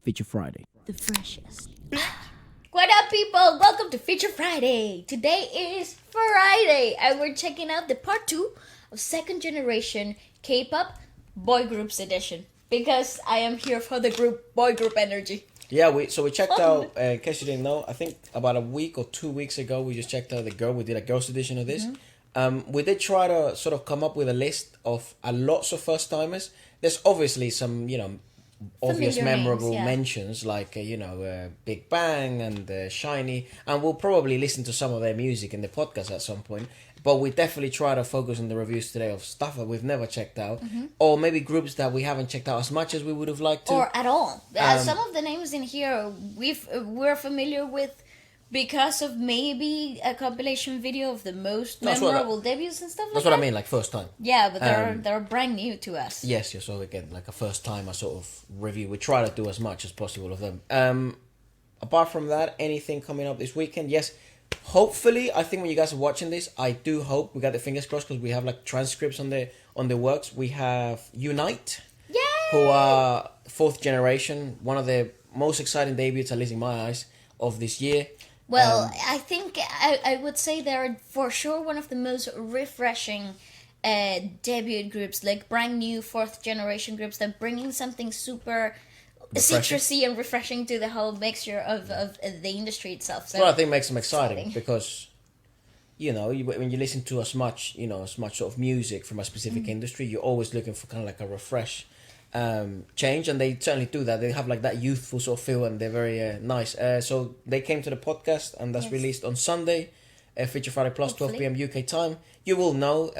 Feature Friday. The freshest. What up, people? Welcome to Feature Friday. Today is Friday, and we're checking out the part 2 of second generation K-pop boy groups edition. Because I am here for the boy group energy. Yeah, we checked out, in case you didn't know, I think about a week or 2 weeks ago, we just checked out we did a girls edition of this. We did try to sort of come up with a list of lots of first timers. There's obviously some, obvious Familiar memorable names, yeah. mentions like, Big Bang and SHINee. And we'll probably listen to some of their music in the podcast at some point. But we definitely try to focus on the reviews today of stuff that we've never checked out. Or maybe groups that we haven't checked out as much as we would have liked to. Or at all. Some of the names in here we're familiar with because of maybe a compilation video of the most memorable debuts and stuff like that. That's what I mean, like first time. Yeah, but they're brand new to us. Yes, so again, like a first time I sort of review. We try to do as much as possible of them. Apart from that, anything coming up this weekend? Yes. Hopefully, I think when you guys are watching this, I do hope we got the fingers crossed because we have like transcripts on the works. We have Unite, Yay! who are fourth generation, one of the most exciting debuts, at least in my eyes, of this year. Well, I think I would say they're for sure one of the most refreshing debut groups, like brand new fourth generation groups that bringing something super Refreshing. citrusy and refreshing to the whole mixture of the industry itself. So That's what I think makes them exciting because, when you listen to as much sort of music from a specific industry, you're always looking for kind of like a refresh change, and they certainly do that. They have like that youthful sort of feel, and they're very nice. So they came to the podcast, and that's released on Sunday, Feature Friday Plus, 12 p.m. UK time. You will know,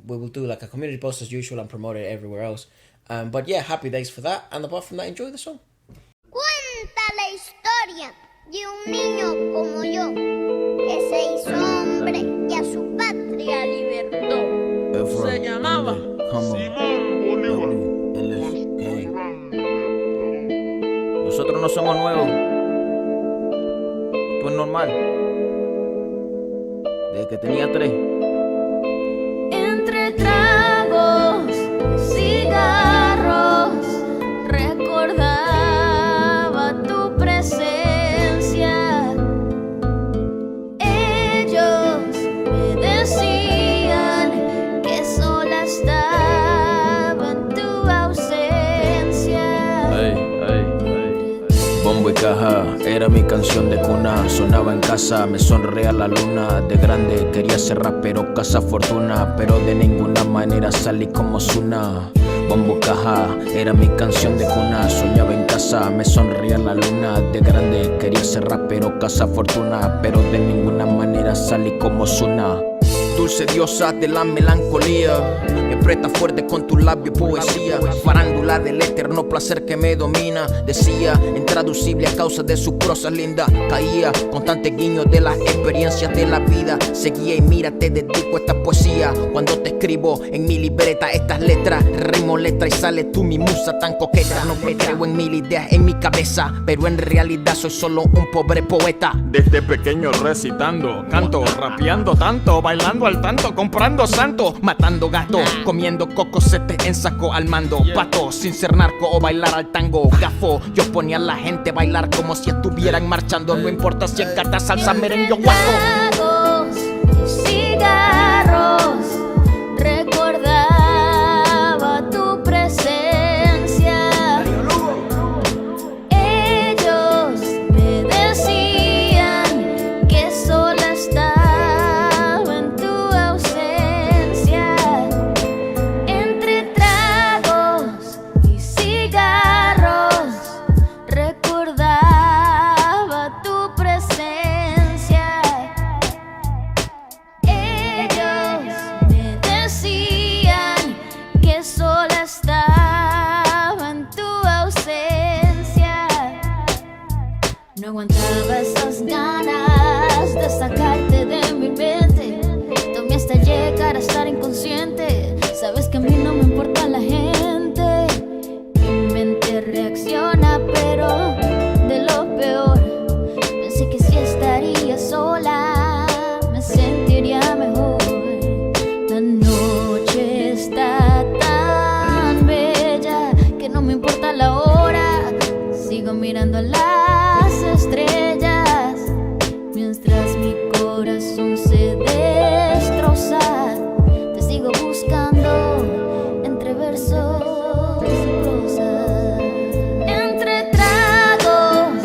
we will do like a community post as usual and promote it everywhere else. But yeah, happy days for that. And apart from that, enjoy the song. Cuenta la historia de un niño como yo que se hizo hombre y a su patria libertó. Se llamaba Simón Bolívar. Nosotros no somos nuevos. Esto es normal. Desde que tenía 3. entre tragos, cigarros, recordaba tu presencia. Ellos me decían que sola estaba en tu ausencia. Bombo y caja, era mi canción de cuna. Sonaba en casa, me sonreía la luna. De grande quería ser rapero, casa fortuna, pero de ninguna manera salí como Zuna. Bombo y caja, era mi canción de cuna. Soñaba en casa, me sonreía la luna. De grande quería ser rapero, casa fortuna, pero de ninguna manera salí como Zuna. Dulce diosa de la melancolía, me aprieta fuerte con tu labio poesía. Farándula del eterno placer que me domina. Decía, intraducible a causa de su prosa linda. Caía, constante guiño de las experiencias de la vida. Seguía y mira, te dedico esta poesía. Cuando te escribo en mi libreta estas letras, rimo letra y sale tú mi musa tan coqueta. No me creo en mil ideas en mi cabeza, pero en realidad soy solo un pobre poeta. Desde pequeño recitando, canto, rapeando tanto, bailando al tanto, comprando santo, matando gato, comiendo cocosete en saco al mando, pato, sin ser narco o bailar al tango, gafo. Yo ponía a la gente a bailar como si estuvieran marchando, no importa si es gata, salsa, merengue o guaco. Tragos y cigarros, recordaba tu presencia. Ellos me decían que sola estaba en tu ausencia. Entre tragos y cigarros, recordaba tu presencia. Ellos me decían que sola estaba en tu ausencia. No aguantaba esas ganas de sacarte de mi mente. Tomé hasta llegar a estar inconsciente. Sabes que a mí no me importa la gente. Mi mente reacciona, pero de lo peor. Pensé que si estaría sola, me sentiría mejor. La noche está tan bella que no me importa la hora. Sigo mirando a las estrellas, mientras mi corazón se destroza. Te sigo buscando entre versos y prosa, entre tragos,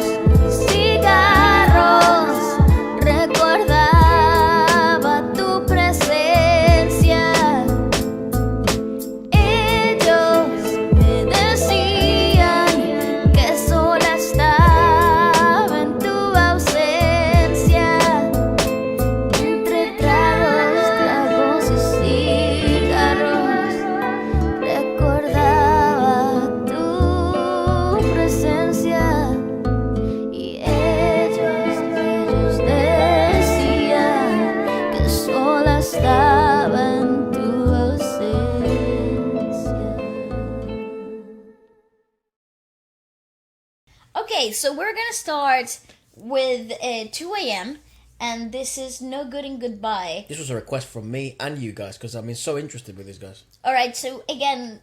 cigarros. Recordaba tu presencia. Ellos me decían que sola estaba en tu ausencia. Entre tragos y cigarros, recordaba tu presencia. Y ellos decían que sola estaba en tu ausencia. Okay, so we're gonna start with 2 a.m. and this is No Good and Goodbye. This was a request from me and you guys because I've been so interested with these guys. Alright, so again,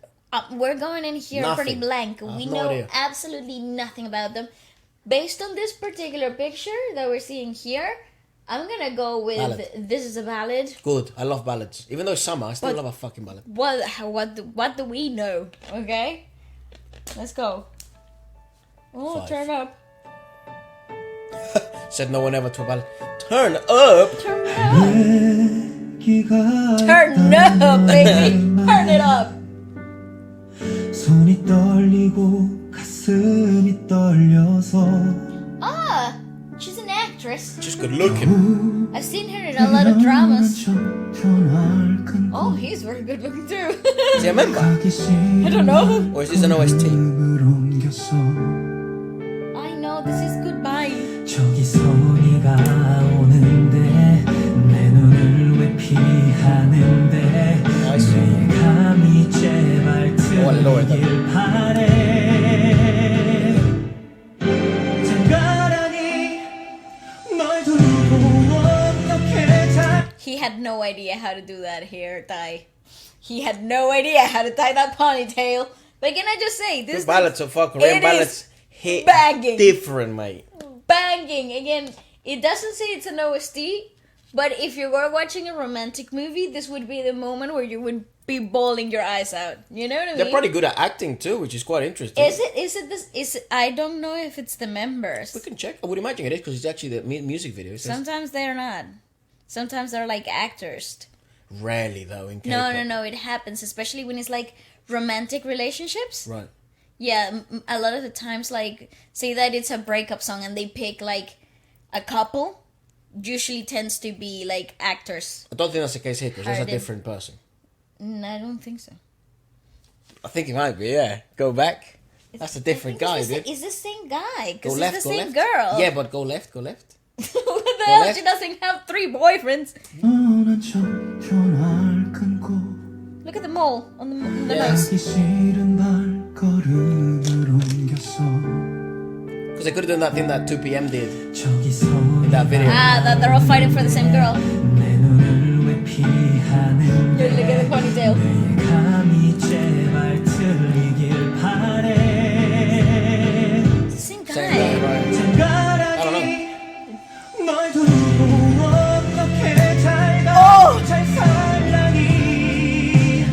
we're going in here pretty Nothing. blank. I have We no know idea. absolutely nothing about them. Based on this particular picture that we're seeing here, I'm gonna go with Ballad. This is a ballad. Good. I love ballads. Even though it's summer, I still But- love a fucking ballad. What do we know? Okay, let's go. Oh, 5. turn up. Said no one ever to a ballad. Turn up! Turn up. Turn up, baby. Turn it up. 손이 떨리고 가슴이 떨려서 Ah, she's an actress. Just good looking. I've seen her in a lot of dramas. 전화를 끊고 Oh, he's very good looking too. Is he a member? 가기 싫은 I don't know. Or is this an OST? 을 옮겼어 I know, this is Goodbye. 저기서 네가 오는데 내 눈을 왜 피하는데 Nice. 내 감이 제발 lower that. 들리길 바래 장가라니 널 두고 어떻게 잘 He had no idea how to do that hair tie. He had no idea how to tie that ponytail. But can I just say, this Good ballads so far. Korean It ballads is hit banging. different, mate. banging. Again, it doesn't say it's an OST, but if you were watching a romantic movie, this would be the moment where you would be bawling your eyes out. You know what I mean? They're pretty good at acting too, which is quite interesting. Is it I don't know if it's the members. We can check. I would imagine it is because it's actually the music video. It says Sometimes they're not. Sometimes they're like actors. rarely though in K-pop. No, it happens, especially when it's like romantic relationships. Right. Yeah, a lot of the times, like, say that it's a breakup song and they pick, like, a couple, usually tends to be, like, actors. I don't think that's the case here because that's a Harden. different person. I don't think so. I think it might be, yeah. Go back. That's a different guy, dude. It's the same guy, Go because left, it's the go same left. girl. Yeah, but go left, go left. What the hell? left. She doesn't have 3 boyfriends. 뻔한 척 전화를 끊고 Look at the mole on the Yeah. nose. 가기 싫은 발걸음을 옮겼어 Because they could have done that thing that 2 p.m. did. 저기서 That video. Ah, that they're all fighting for the same girl. 내 눈을 왜 피하는데 Look at the ponytail. 내 감이 제발 들리길 바래 It's the same guy. Same guy, right? I don't 장가라니 널 두고 어떻게 살다 Oh! 잘 살라니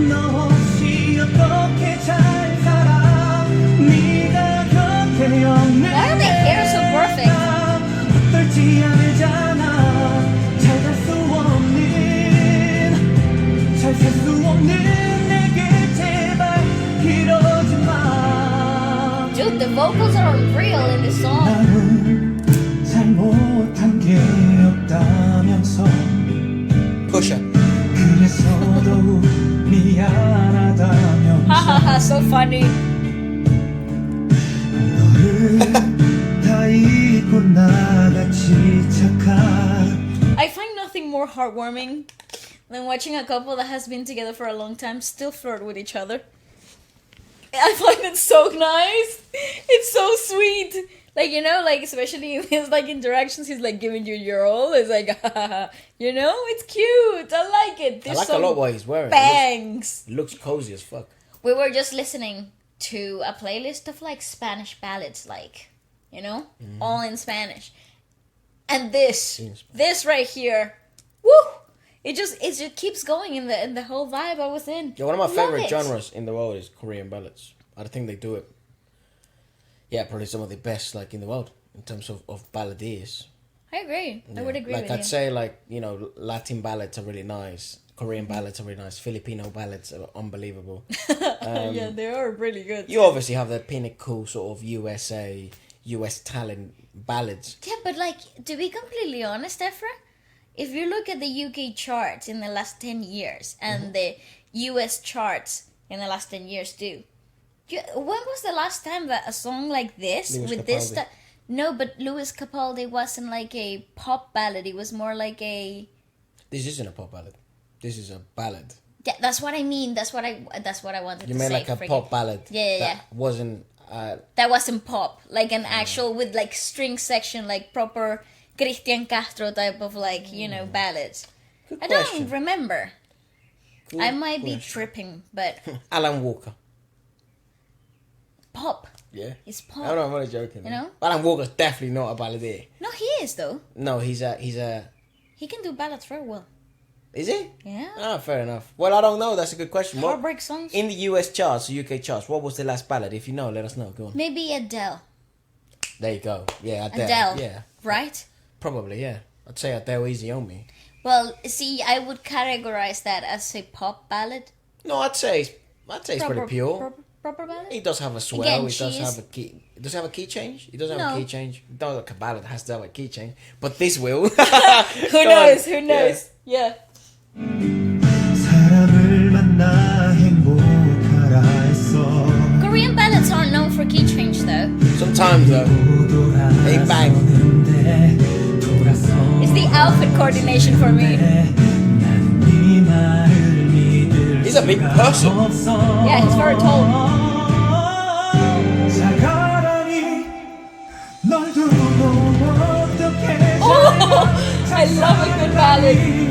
너 없이 어떻게 잘 살아 네가 곁에 없는 Why are the hair so perfect? 어떨지 알잖아 잘 살 수 없는 잘 살 수 없는 내게 제발 이러지 마 Dude, the vocals are unreal in this song. 나는 잘못한 게 없다면서 Pusher. 그래서 더욱 미안하다면서 Hahaha, so funny. 너를 다 잊고 나같이 착한 I find nothing more heartwarming than watching a couple that has been together for a long time still flirt with each other. I find it so nice. It's so sweet. Like, you know, like, especially in his, like, interactions, he's, like, giving you your all. It's like, you know, it's cute. I like it. I There's like a some lot what he's wearing. bangs. It looks cozy as fuck. We were just listening to a playlist of like Spanish ballads, like, you know, all in Spanish. And this right here, woo! It just keeps going in the whole vibe I was in. Yeah, one of my Love favorite it. genres in the world is Korean ballads. I think they do it. Yeah, probably some of the best like in the world in terms of balladeers. I agree. I would agree Like with I'd you. say like, you know, Latin ballads are really nice. Korean ballads are really nice. Filipino ballads are unbelievable. Yeah, they are really good. You obviously have the pinnacle sort of US talent ballads. Yeah, but like, to be completely honest, Efra, if you look at the UK charts in the last 10 years and the US charts in the last 10 years too, when was the last time that a song like this, Lewis with this... Capaldi. No, but Lewis Capaldi wasn't like a pop ballad. It was more like a... This isn't a pop ballad. This is a ballad. Yeah, that's what I mean. That's what I wanted You to mean say. like a friggin'. pop ballad? Yeah. That wasn't... That wasn't pop. Like an actual, with like string section, like proper Cristian Castro type of like, you know, ballads. Good I question. don't remember. Good I might be question. tripping, but Alan Walker. pop. Yeah. It's I pop. don't know, I'm only joking. You know? Alan Walker's definitely not a balladeer. No, he is though. No, he's a... He can do ballads very well. Is he? Yeah. Ah, fair enough. Well, I don't know. That's a good question. What, Heartbreak songs. in the US charts, the UK charts, what was the last ballad? If you know, let us know. Go on. Maybe Adele. There you go. Yeah, Adele. Adele. Yeah, Right? probably, yeah. I'd say Adele Easy on Me. Well, see, I would categorize that as a pop ballad. No, I'd say it's pretty pure. Proper ballad? He does have a swell. Again, He she does is- have a key. Does he have a key change? He doesn't have a No. key change. No, like a ballad has to have a key change. But this will. Who knows? Who knows? Yeah. 사람을 만나 행복하라 했어 Korean ballads aren't known for key change though. Sometimes though. Hey, bang. It's the outfit coordination for me. He's a big person. Yeah, he's very tall. Oh, I love a good ballad.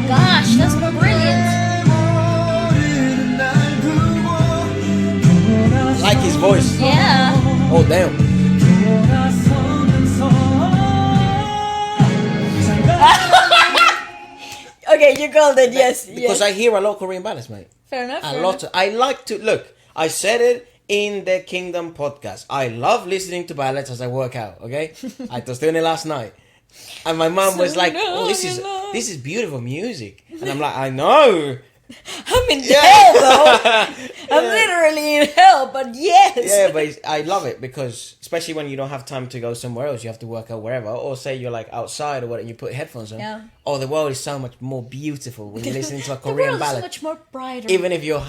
Gosh, that's brilliant. Like his voice. Yeah. Oh, damn. Okay, you called it. Yes. Because I hear a lot of Korean ballads, mate. Fair enough. A lot. I like to look. I said it in the Kingdom podcast. I love listening to ballads as I work out. Okay, I was doing it last night, and my mom was like, "Oh, this is beautiful music," and I'm like, "I know." I'm in hell though. I'm literally in hell, but yes. Yeah, but I love it because, especially when you don't have time to go somewhere else, you have to work out wherever, or say you're like outside or what, and you put headphones on. Yeah. Oh, the world is so much more beautiful when you're listening to a The Korean world is ballad. so much more brighter. Even if your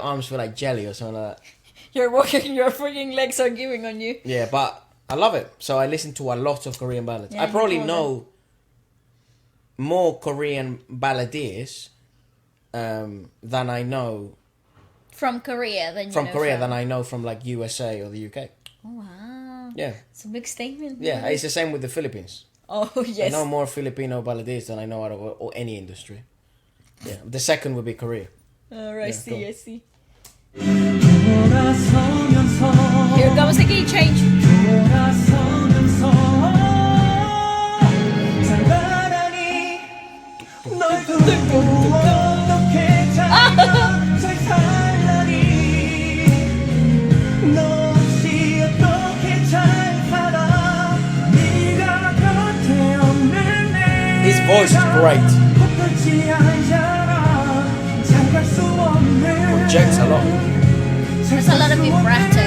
arms feel like jelly or something like that. You're walking, your freaking legs are giving on you. Yeah, but I love it. So I listen to a lot of Korean ballads. Yeah, I probably you know more Korean balladeers than I know From Korea, then you from know Korea than I know from like USA or the UK. Oh wow. Yeah, It's a big statement. yeah. It's the same with the Philippines. Oh I yes. know more Filipino balladeers than I know out of or any industry. Yeah, the second would be Korea. Alright, Yeah, go. I see. Here comes the key change. His voice is great. Projects a lot. There's a lot of vibrato.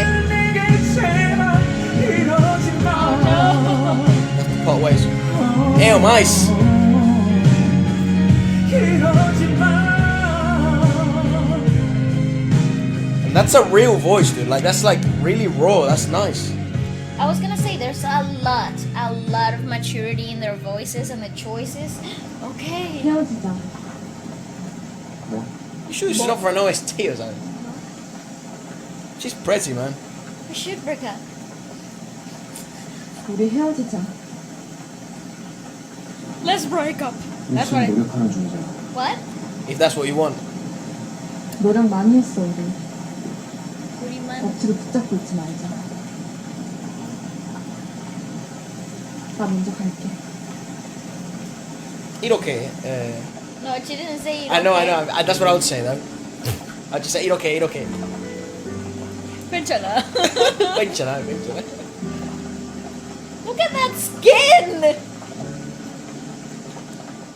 Have to part ways. Damn, ice. And that's a real voice, dude. Like that's like really raw. That's nice. I was gonna say there's a lot of maturity in their voices and the choices. Okay. 헤어지자. You sure she's not for an OST or something? She's pretty, man. We should break up. 우리 헤어지자. Let's break up. That's what I... 노력하는 중이잖아. What? If that's what you want. 노력 많이 했어 우리. 우리만... 억지로 붙잡고 있지 말자. 나 먼저 갈게. 이렇게. No, she didn't say it. I know. That's what I would say, though. I'd just say 이렇게. 괜찮아. 괜찮아. Look at that skin!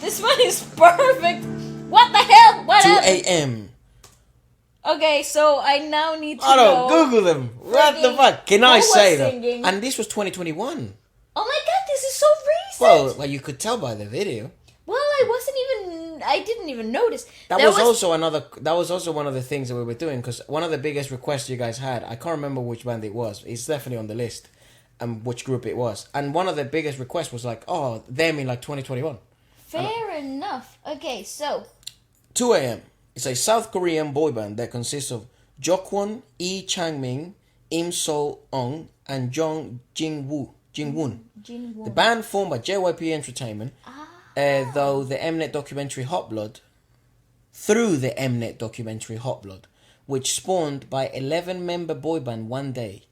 This one is perfect! What the hell? What 2 happened? a.m. Okay, so I now need to I don't know... Google them. What the Freaking- fuck? Can who I was say that? singing? And this was 2021. Oh my god, this is so recent! Well, you could tell by the video. Well, I didn't even notice. That was also one of the things that we were doing, because one of the biggest requests you guys had, I can't remember which band it was. It's definitely on the list, which group it was. And one of the biggest requests was like, oh, them in like 2021. Fair enough. Okay, so... 2 a.m. It's a South Korean boy band that consists of Jokwon, Lee Changmin, Im So-ong, and Jung Jin-woon. The band formed by JYP Entertainment, though the Mnet documentary Hot Blood, which spawned by 11-member boy band One Day.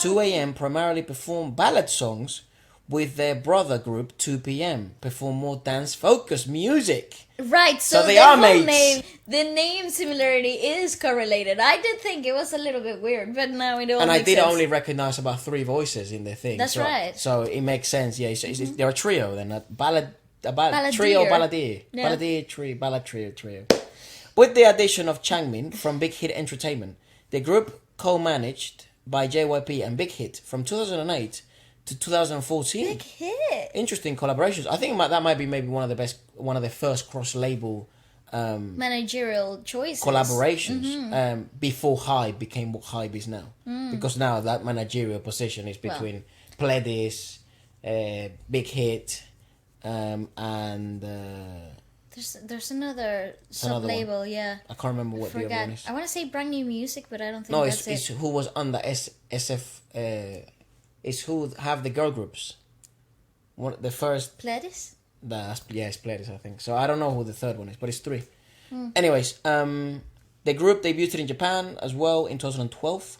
2 a.m. primarily performed ballad songs, with their brother group 2 p.m. perform more dance-focused music. Right, so they the are whole mates. the name similarity is correlated. I did think it was a little bit weird, but now it all And I makes did sense. only recognize about 3 voices in their thing. That's right. So it makes sense. Yeah, they're a trio then. A Balladeer. trio, balladeer. Yeah. Ballad trio. With the addition of Changmin from Big Hit Entertainment, the group co-managed by JYP and Big Hit from 2008 to 2014. Big hit. Interesting collaborations. I think that might be maybe one of the first cross-label Managerial choices. collaborations before Hybe became what Hybe is now. Because now that managerial position is between Pledis, Big Hit, and There's another sub-label, yeah. I can't remember what the other one is. I want to say Brand New Music, but I don't think No, that's it's it. who was under SF. It's who have the girl groups. The first. Pledis? It's Pledis, I think. So I don't know who the third one is, but it's 3. Anyways, the group debuted in Japan as well in 2012.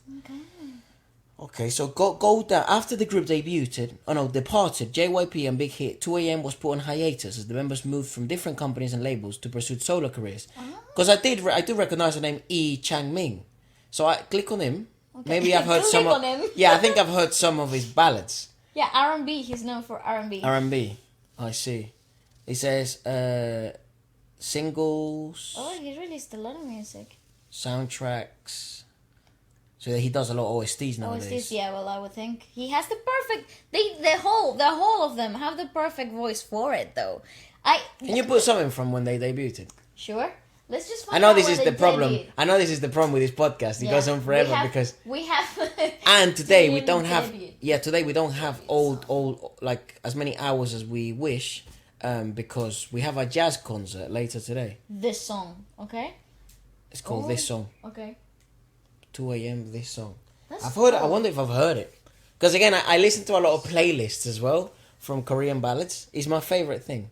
Okay, so go down. After the group departed, JYP and Big Hit, 2 a.m. was put on hiatus as the members moved from different companies and labels to pursue solo careers. Because I do recognize the name Lee Changmin. So I click on him. Okay. Maybe I've heard some of him. Yeah, I think I've heard some of his ballads. Yeah, R&B. He's known for R&B. R&B. I see. It says singles. Oh, he released a lot of music. Soundtracks. So he does a lot of OSTs nowadays. OSTs, yeah. Well, I would think he has the perfect. The whole of them have the perfect voice for it, though. Can you put something from when they debuted? Sure. Let's just find I know out this when is they the problem. debuted. I know this is the problem with this podcast. It goes on forever because we have. and today we don't debut. have. Today we don't have all like as many hours as we wish, because we have a jazz concert later today. This song, okay? It's called This Song. Okay. 2 a.m. This song. That's I've heard it. I cool. wonder if I've heard it. Because again, I listen to a lot of playlists as well from Korean ballads. It's my favorite thing.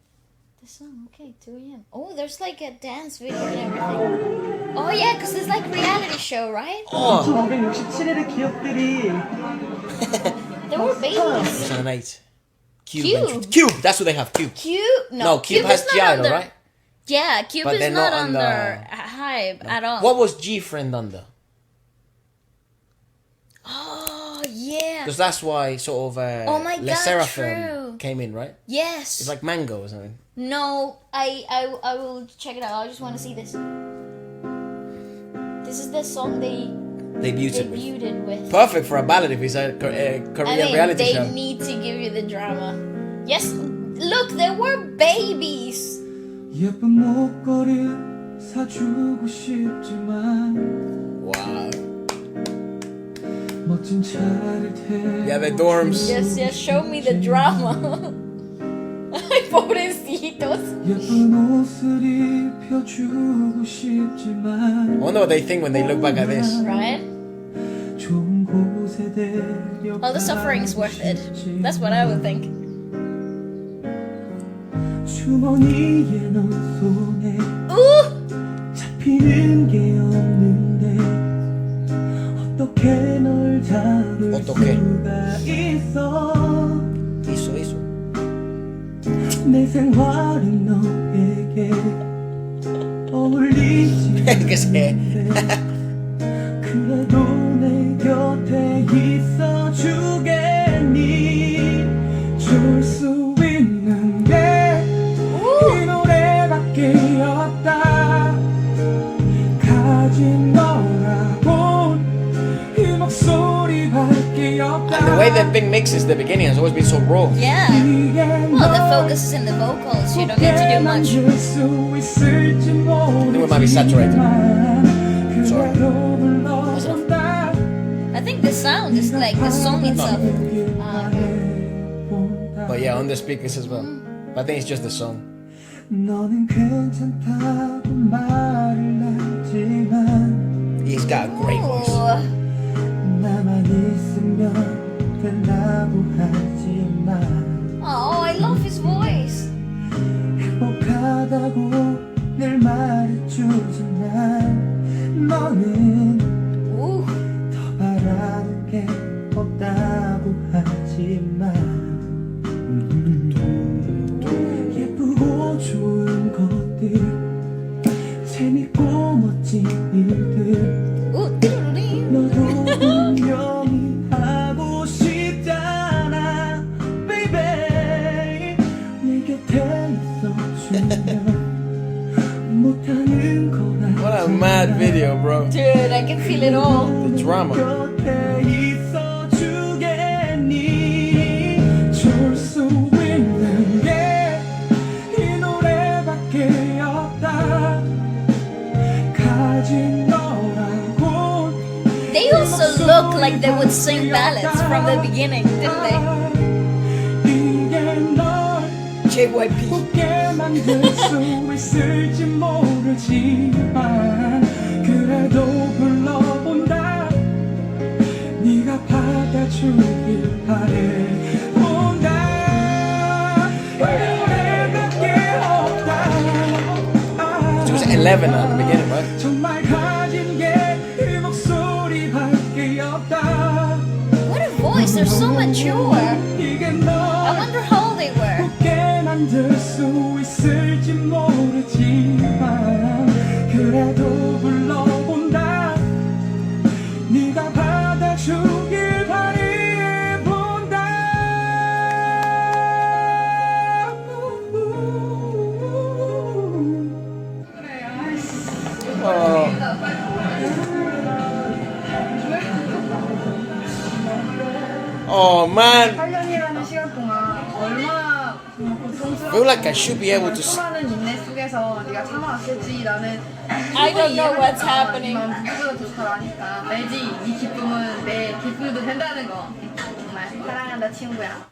This song, okay, 2 a.m. Oh, there's like a dance video and everything. Oh yeah, because it's like reality show, right? Oh, 1967년의 기억들이 They were babies. 2008. Cube. Cube. That's what they have. Cube. Cube? No, Cube is has not Giallo, under- right? Yeah, Cube But is they're not not under under- Hybe at all. What was G Friend under? Oh, yeah. Because that's why sort of Oh my Les God, Seraphim true. came in, right? Yes. It's like Mango or something. No, I will check it out. I just want to see this. This is the song they Debuted with. debuted with. Perfect for a ballad if it's a Korean reality they show. need to give you the drama. Yes, look, they were babies. 예쁜 목걸이 사주고 싶지만 Wow. 멋진 차를 태워 Yeah, the dorms. Yes, show me the drama. Ay, pobrecito. Besitos. 예쁜 옷을 입혀주고 싶지만 I wonder what they think when they look back at this. Right? 좋은 곳에 데려가고 All the suffering's worth it. That's what I would think. 주머니에 넣은 손에 Ooh! 잡히는 게 없는데 어떻게 널 잡을 어떻게? 수가 있어 Eso. 내 생활은 너에게 어울리지 글쎄. 않는데 그래도 내 곁에 있어 주겠니 줄 수 있는 게 이 노래밖에 없다 가진 너라고 이 목소리밖에 없다 And the way that Bing mixes the beginning has always been so raw. Yeah. Well, the focus is in the vocals. You don't get to do much. I think we might be saturated. Sorry. I think the sound is like the song itself. But yeah, on the speakers as well. But I think it's just the song. 너는 괜찮다고 말을 하지만 He's got a great voice. Ooh. 나만 있으면 된다고 하지만 Oh, I love his voice. 행복하다고 늘 말해주지만 너는 Ooh. 더 바라는 게 없다고 하지만 예쁘고 좋은 것들 재밌고 멋진 일들 Ooh. Diddle-dee. 너도 분명히 하고 싶잖아 baby 내 곁에 있어주면 못하는 거라 What a mad video, bro. Dude, I can feel it all. The drama. 곁에 있어주겠니 줄 수 있는 게 이 노래밖에 없다 가진 너라고 They also look like they would sing ballads from the beginning, didn't they? 이게 널 JYP. 웃게 만들 수 있을지 모르지만 그래도 불러본다 네가 받아주길 바래 본다 이 노래밖에 없다 She was 11 at the beginning, right? 정말 가진 게 이 목소리밖에 없다 What a voice, they're so mature. 이게 I 널 wonder how old they were. 웃게 만들 수 있을지 모르지만 그래도 불러본다 네가 받아주길 바라본다 Oh man, 8년이라는 시간 동안 얼마나 정말 고통스럽고 I feel like I should be able to. 수많은 인내 속에서 네가 참아왔을지 나는 I don't know what's happening. 넌 누구보다 더 잘 아니까 알지? 이 기쁨은 내 기쁨도 된다는 거 정말 사랑한다 친구야.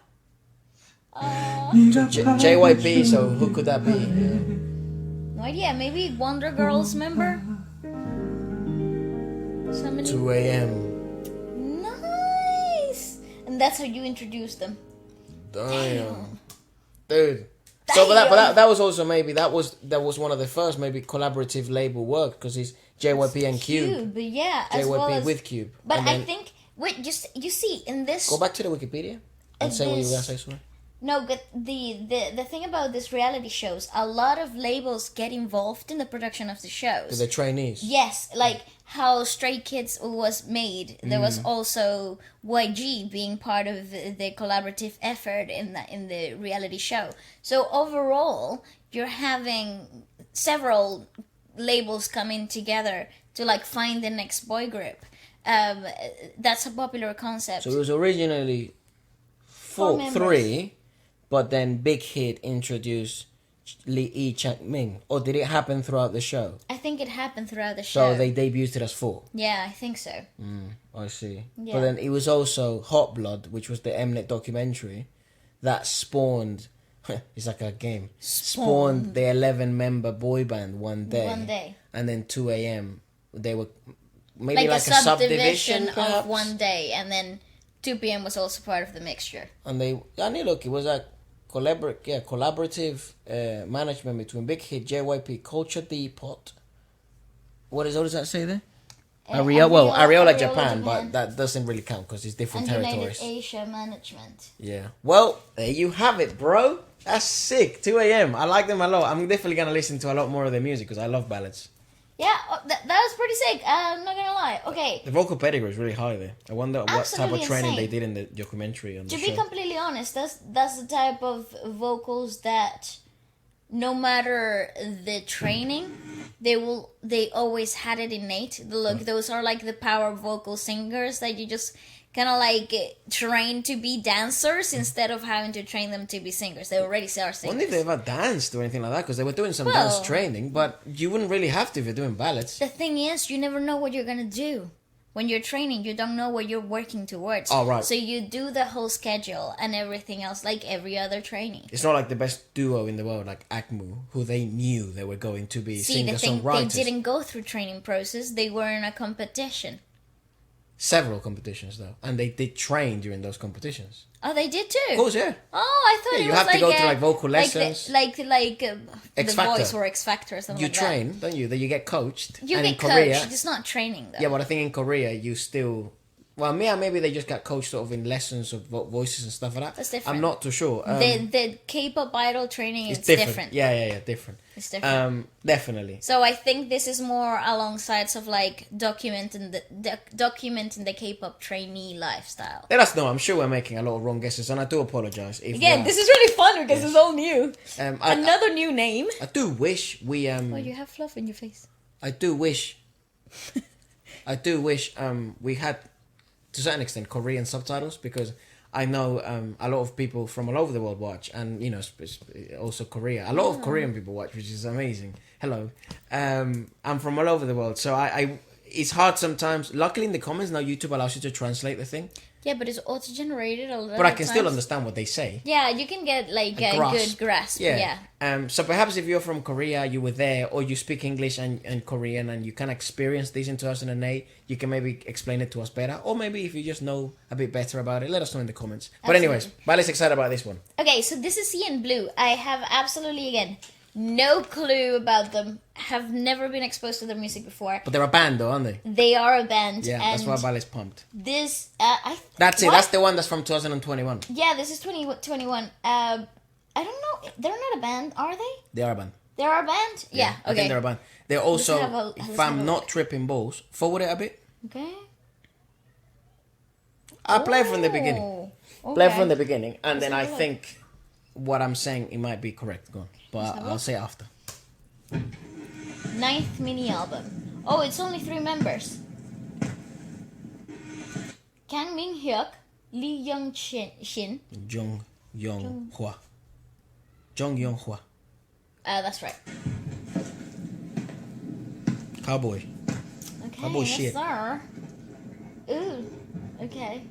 JYP, so who could that be? No idea, maybe Wonder Girls member? Somebody? 2 a.m. Nice! And that's how you introduced them. Damn. Dude. So, but that was also maybe that was one of the first maybe collaborative label work because it's JYP and Cube. But yeah, as JYP well as, with Cube. But And I then- think, wait, just, you see, in this... Go back to the Wikipedia and say what you were gonna this- say, sorry. No, but the thing about this reality shows, a lot of labels get involved in the production of the shows. To the trainees. Yes, like how Stray Kids was made. There was also YG being part of the collaborative effort in the reality show. So overall, you're having several labels coming together to like find the next boy group. That's a popular concept. So it was originally members. 3, but then Big Hit introduced Lee Chang-ming. Or did it happen throughout the show? I think it happened throughout the show. So they debuted it as 4. Yeah, I think so. I see. Yeah. But then it was also Hot Blood, which was the Mnet documentary, that spawned it's like a game. Spawned the 11-member boy band one day. And then 2 a.m. they were maybe like a subdivision perhaps? of one day, and then 2 p.m. was also part of the mixture. And look, it was a collaborative management between Big Hit, JYP, Culture Depot. What does that say there? Areola Japan, but that doesn't really count because it's different and territories. United Asia Management. Yeah. Well, there you have it, bro. That's sick. 2 a.m. I like them a lot. I'm definitely gonna listen to a lot more of their music because I love ballads. Yeah, that was pretty sick. I'm not gonna lie. Okay. The vocal pedigree is really high there. I wonder what type of training insane. they did in the documentary. On the To show. be completely honest, that's the type of vocals that, no matter the training, they always had it innate. Look, those are like the power vocal singers that you just kind of like train to be dancers instead of having to train them to be singers. They already are singers. I wonder if they ever danced or anything like that because they were doing some dance training, but you wouldn't really have to if you're doing ballads. The thing is, you never know what you're gonna do. When you're training, you don't know what you're working towards. Oh, right. So you do the whole schedule and everything else like every other training. It's not like the best duo in the world, like ACMU, who they knew they were going to be singer-songwriters. They didn't go through training process. They were in a competition. Several competitions, though. And they did train during those competitions. Oh, they did too? Of course, yeah. Oh, I thought Yeah, it you was have to like go through, like, vocal lessons. Like X The Factor. Voice or X Factor or something You like train, that. don't you? Then you get coached. You and get in Korea, coached. It's not training, though. yeah, but I think in Korea, you still... Well, maybe they just got coached sort of in lessons of voices and stuff like that. That's different. I'm not too sure. The K-pop idol training is it's different. Yeah, different. It's different. Definitely. So I think this is more alongside of like documenting the K-pop trainee lifestyle. Let us know. I'm sure we're making a lot of wrong guesses, and I do apologize. If we Again, are. this is really fun because it's all new. Another new name. I do wish we Oh, you have fluff in your face. I do wish we had, to a certain extent, Korean subtitles, because I know a lot of people from all over the world watch, and also Korea. A lot of Korean people watch, which is amazing. Hello, I'm from all over the world, so I it's hard sometimes. Luckily, in the comments now, YouTube allows you to translate the thing. Yeah, but it's auto-generated a lot. But I can still understand what they say. Yeah, you can get like a good grasp. Yeah. So perhaps if you're from Korea, you were there, or you speak English and Korean, and you can experience this in 2008, you can maybe explain it to us better. Or maybe if you just know a bit better about it, let us know in the comments. But anyways, Vale's excited about this one. Okay, so this is CNBLUE. I have absolutely, again, no clue about them. Have never been exposed to their music before. But they're a band though, aren't they? They are a band. Yeah, and that's why Vale's pumped. This, That's it. what? That's the one that's from 2021. Yeah, this is 2021. I don't know. They're not a band, are they? They are a band. They are a band? Yeah, okay. I think they're a band. They're also, let's if have a I'm not look. tripping balls, forward it a bit. Okay. I'll play from the beginning. Okay. Play from the beginning, and then have I a look. think what I'm saying, it might be correct. Go on. But have a I'll say it after. 9th mini album. Oh, it's only 3 members. Kang Min Hyuk, Lee Young Shin. Jung Yong Hwa. Jung Yong Hwa. That's right. Cowboy. Okay, Cowboy yes, shit. sir. Ooh, okay.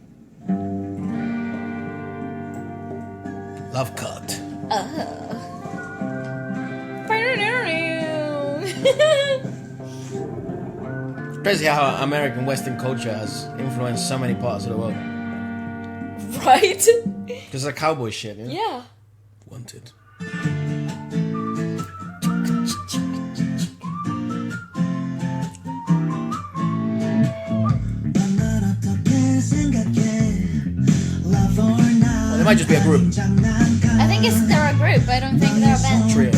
Love Cut. Crazy how American Western culture has influenced so many parts of the world. Right? Because it's a cowboy shit, you know? Yeah. Wanted. Well, they might just be a group. I think they're a group. I don't think they're a band. Trio.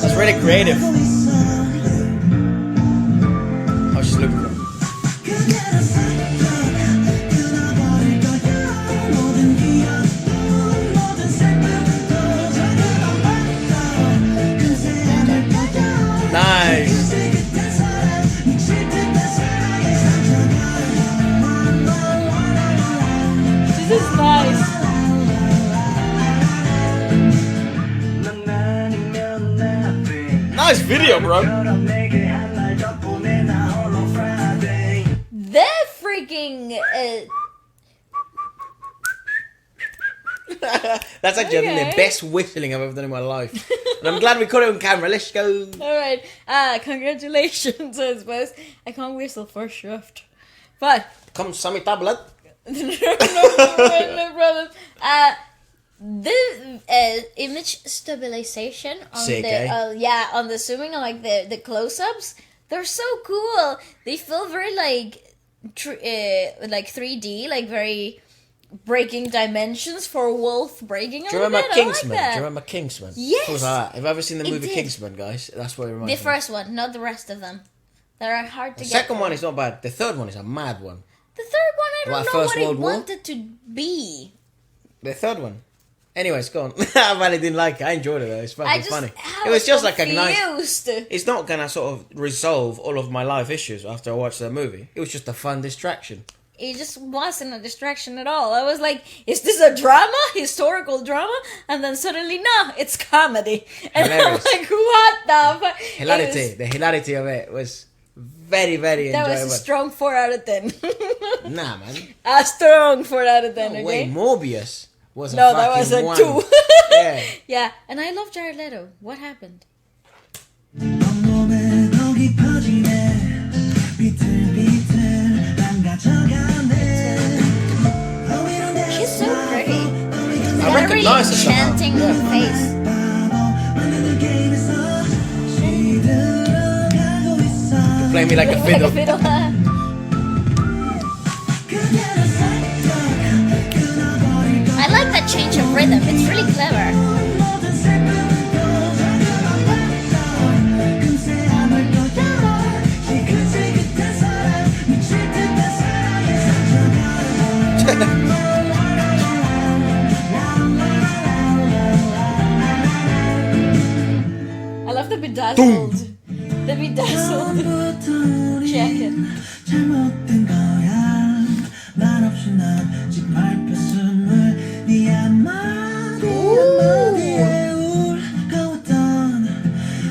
That's really creative. Oh, she's looking for him. Nice. This is nice. 난 나는 Nice video, bro. The freaking That's actually I think the best whistling I've ever done in my life. And I'm glad we caught it on camera. Let's go. Alright, congratulations, I suppose. I can't whistle for shift. But Come, Sammy tablet. no problem. The image stabilization on Sick, the on the zooming on like the close-ups, they're so cool. They feel very like 3D, like very breaking dimensions for wolf breaking. Do you remember bit. Kingsman? I like that. Do you remember Kingsman? Yes. It was like that. Have you ever seen the It movie did. Kingsman, guys? That's what it reminds The me. first one, not the rest of them. They're hard to The get. second one is not bad. The third one is a mad one. The third one, I Like don't know First what World it War? wanted to be. The third one. Anyways, go on. I really didn't like it. I enjoyed it though. It's fucking funny. I It was just like a nice. confused. It's not gonna sort of resolve all of my life issues after I watched that movie. It was just a fun distraction. It just wasn't a distraction at all. I was like, is this a drama? Historical drama? And then suddenly, no, it's comedy. And Hilarious. I'm like, what the fuck? Hilarity. The hilarity of it was very, very That enjoyable. was a strong 4 out of 10. Nah, man. A strong 4 out of 10, No okay? way. Morbius was a No, that fucking was a one. 2. Yeah. Yeah, and I love Jared Leto. What happened? She's so pretty. I Got a really recognize her somehow. enchanting face. Play me like a Like a fiddle. fiddle. I like that change of rhythm. It's really clever. I love the bedazzled. The bedazzled jacket. 잘못된 거야 말 없이 난 집 발표숨을 네 한마디에 울거웠던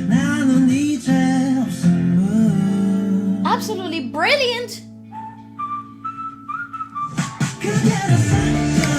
나는 이제 없음을 Absolutely brilliant. 그대로 살짝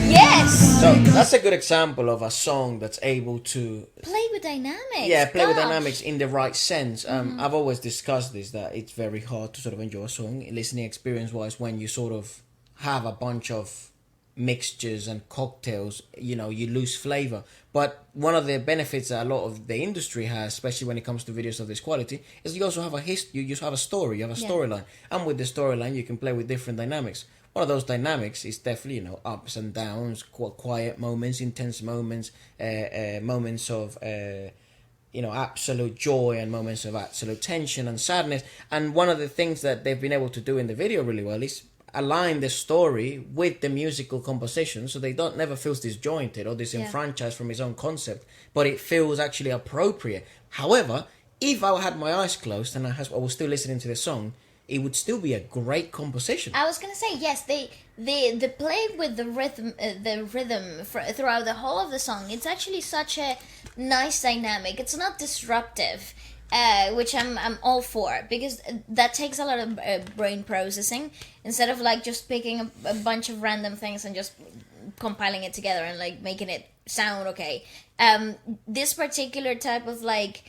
Yes. So that's a good example of a song that's able to Play with dynamics. play with Gosh. dynamics in the right sense. I've always discussed this, that it's very hard to sort of enjoy a song listening experience wise when you sort of have a bunch of mixtures and cocktails. You know, you lose flavor. But one of the benefits that a lot of the industry has, especially when it comes to videos of this quality, is you also have you just have a story, you have a storyline, and with the storyline you can play with different dynamics. One of those dynamics is definitely, ups and downs, quiet moments, intense moments, moments of, absolute joy and moments of absolute tension and sadness. And one of the things that they've been able to do in the video really well is align the story with the musical composition, so they never feels disjointed or disenfranchised from his own concept, but it feels actually appropriate. However, if I had my eyes closed and I was still listening to the song, it would still be a great composition. I was gonna say yes. They play with the rhythm throughout the whole of the song. It's actually such a nice dynamic. It's not disruptive, which I'm all for, because that takes a lot of brain processing instead of like just picking a bunch of random things and just compiling it together and like making it sound okay. This particular type of like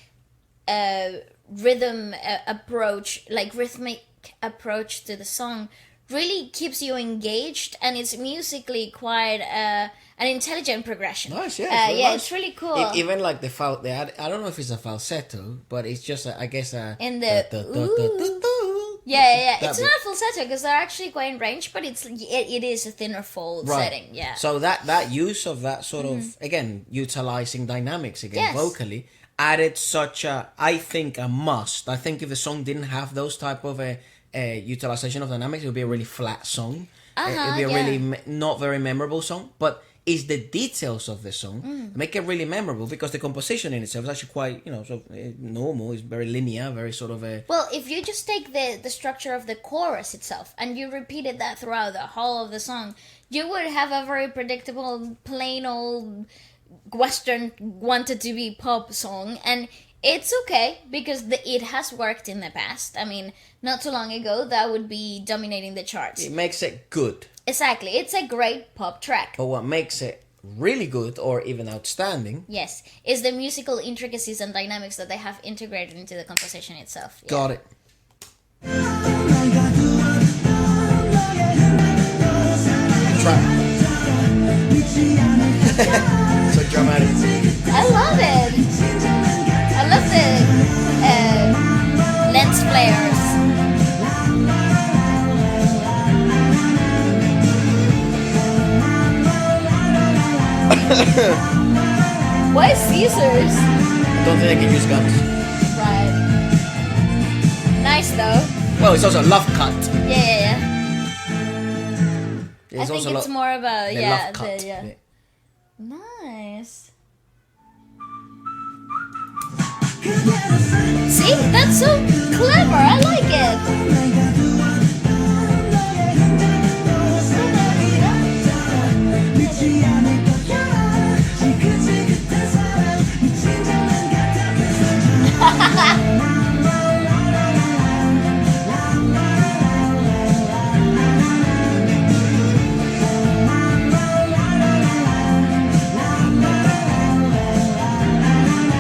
rhythm approach, like rhythmic approach to the song, really keeps you engaged, and it's musically quite an intelligent progression. Nice, yeah. Yeah, nice. it's really cool. Even like the I don't know if it's a falsetto, but it's just I guess In the yeah. It's not a falsetto because they're actually quite in range, but it is a thinner fold setting. Yeah. So that use of that sort of again utilizing dynamics again Yes. vocally added such I think a must. I think if the song didn't have those type of utilization of dynamics, it would be a really flat song. It would be a really not very memorable song. But it's the details of the song that make it really memorable, because the composition in itself is actually quite sort of normal. It's very linear, very sort of a. Well, if you just take the structure of the chorus itself and you repeated that throughout the whole of the song, you would have a very predictable, plain old Western wanted to be pop song, and It's okay because it has worked in the past. I mean, not too long ago, that would be dominating the charts. It makes it good. Exactly. It's a great pop track. But what makes it really good or even outstanding, Yes, is the musical intricacies and dynamics that they have integrated into the composition itself. Yeah. got it. Trap. So dramatic. I love it. I love the lens flares. Why scissors? I don't think they can use guns. Right. Nice though. Well, it's also a love cut. Yeah. I It's think also it's more of a the love cut. yeah. Nice. See, that's so clever. I like it.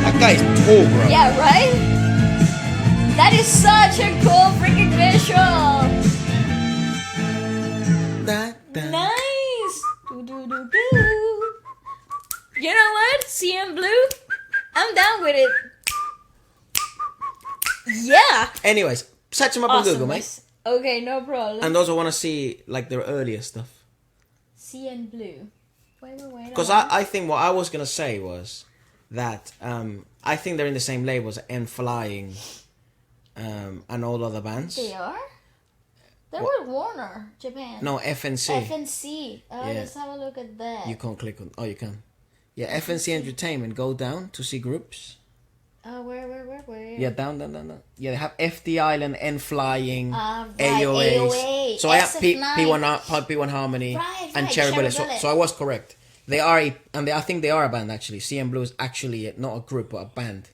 That guy's tall, bro. Yeah, right? That is such a cool freaking visual. Nice. Do. You know what? CNBLUE? I'm down with it. Yeah. Anyways, search them up on Google, mate. Awesomeness. Okay, no problem. And also want to see like their earlier stuff. CNBLUE. Wait. Because I think what I was gonna say was that I think they're in the same label as N Flying and all other bands. They are? They were Warner, Japan. No, FNC. FNC. Oh, Yeah. let's have a look at that. You can't click on. Oh, you can. Yeah, FNC Entertainment. Go down to see groups. Where? Yeah, down. Yeah, they have FD Island, N Flying, Right, AOAs. AOA, So I have SF9. P1 Harmony Right, and right, Cherry Cherry Bullet. Bullet. So I was correct. They are, I think they are a band actually. CNBLUE is actually not a group but a band.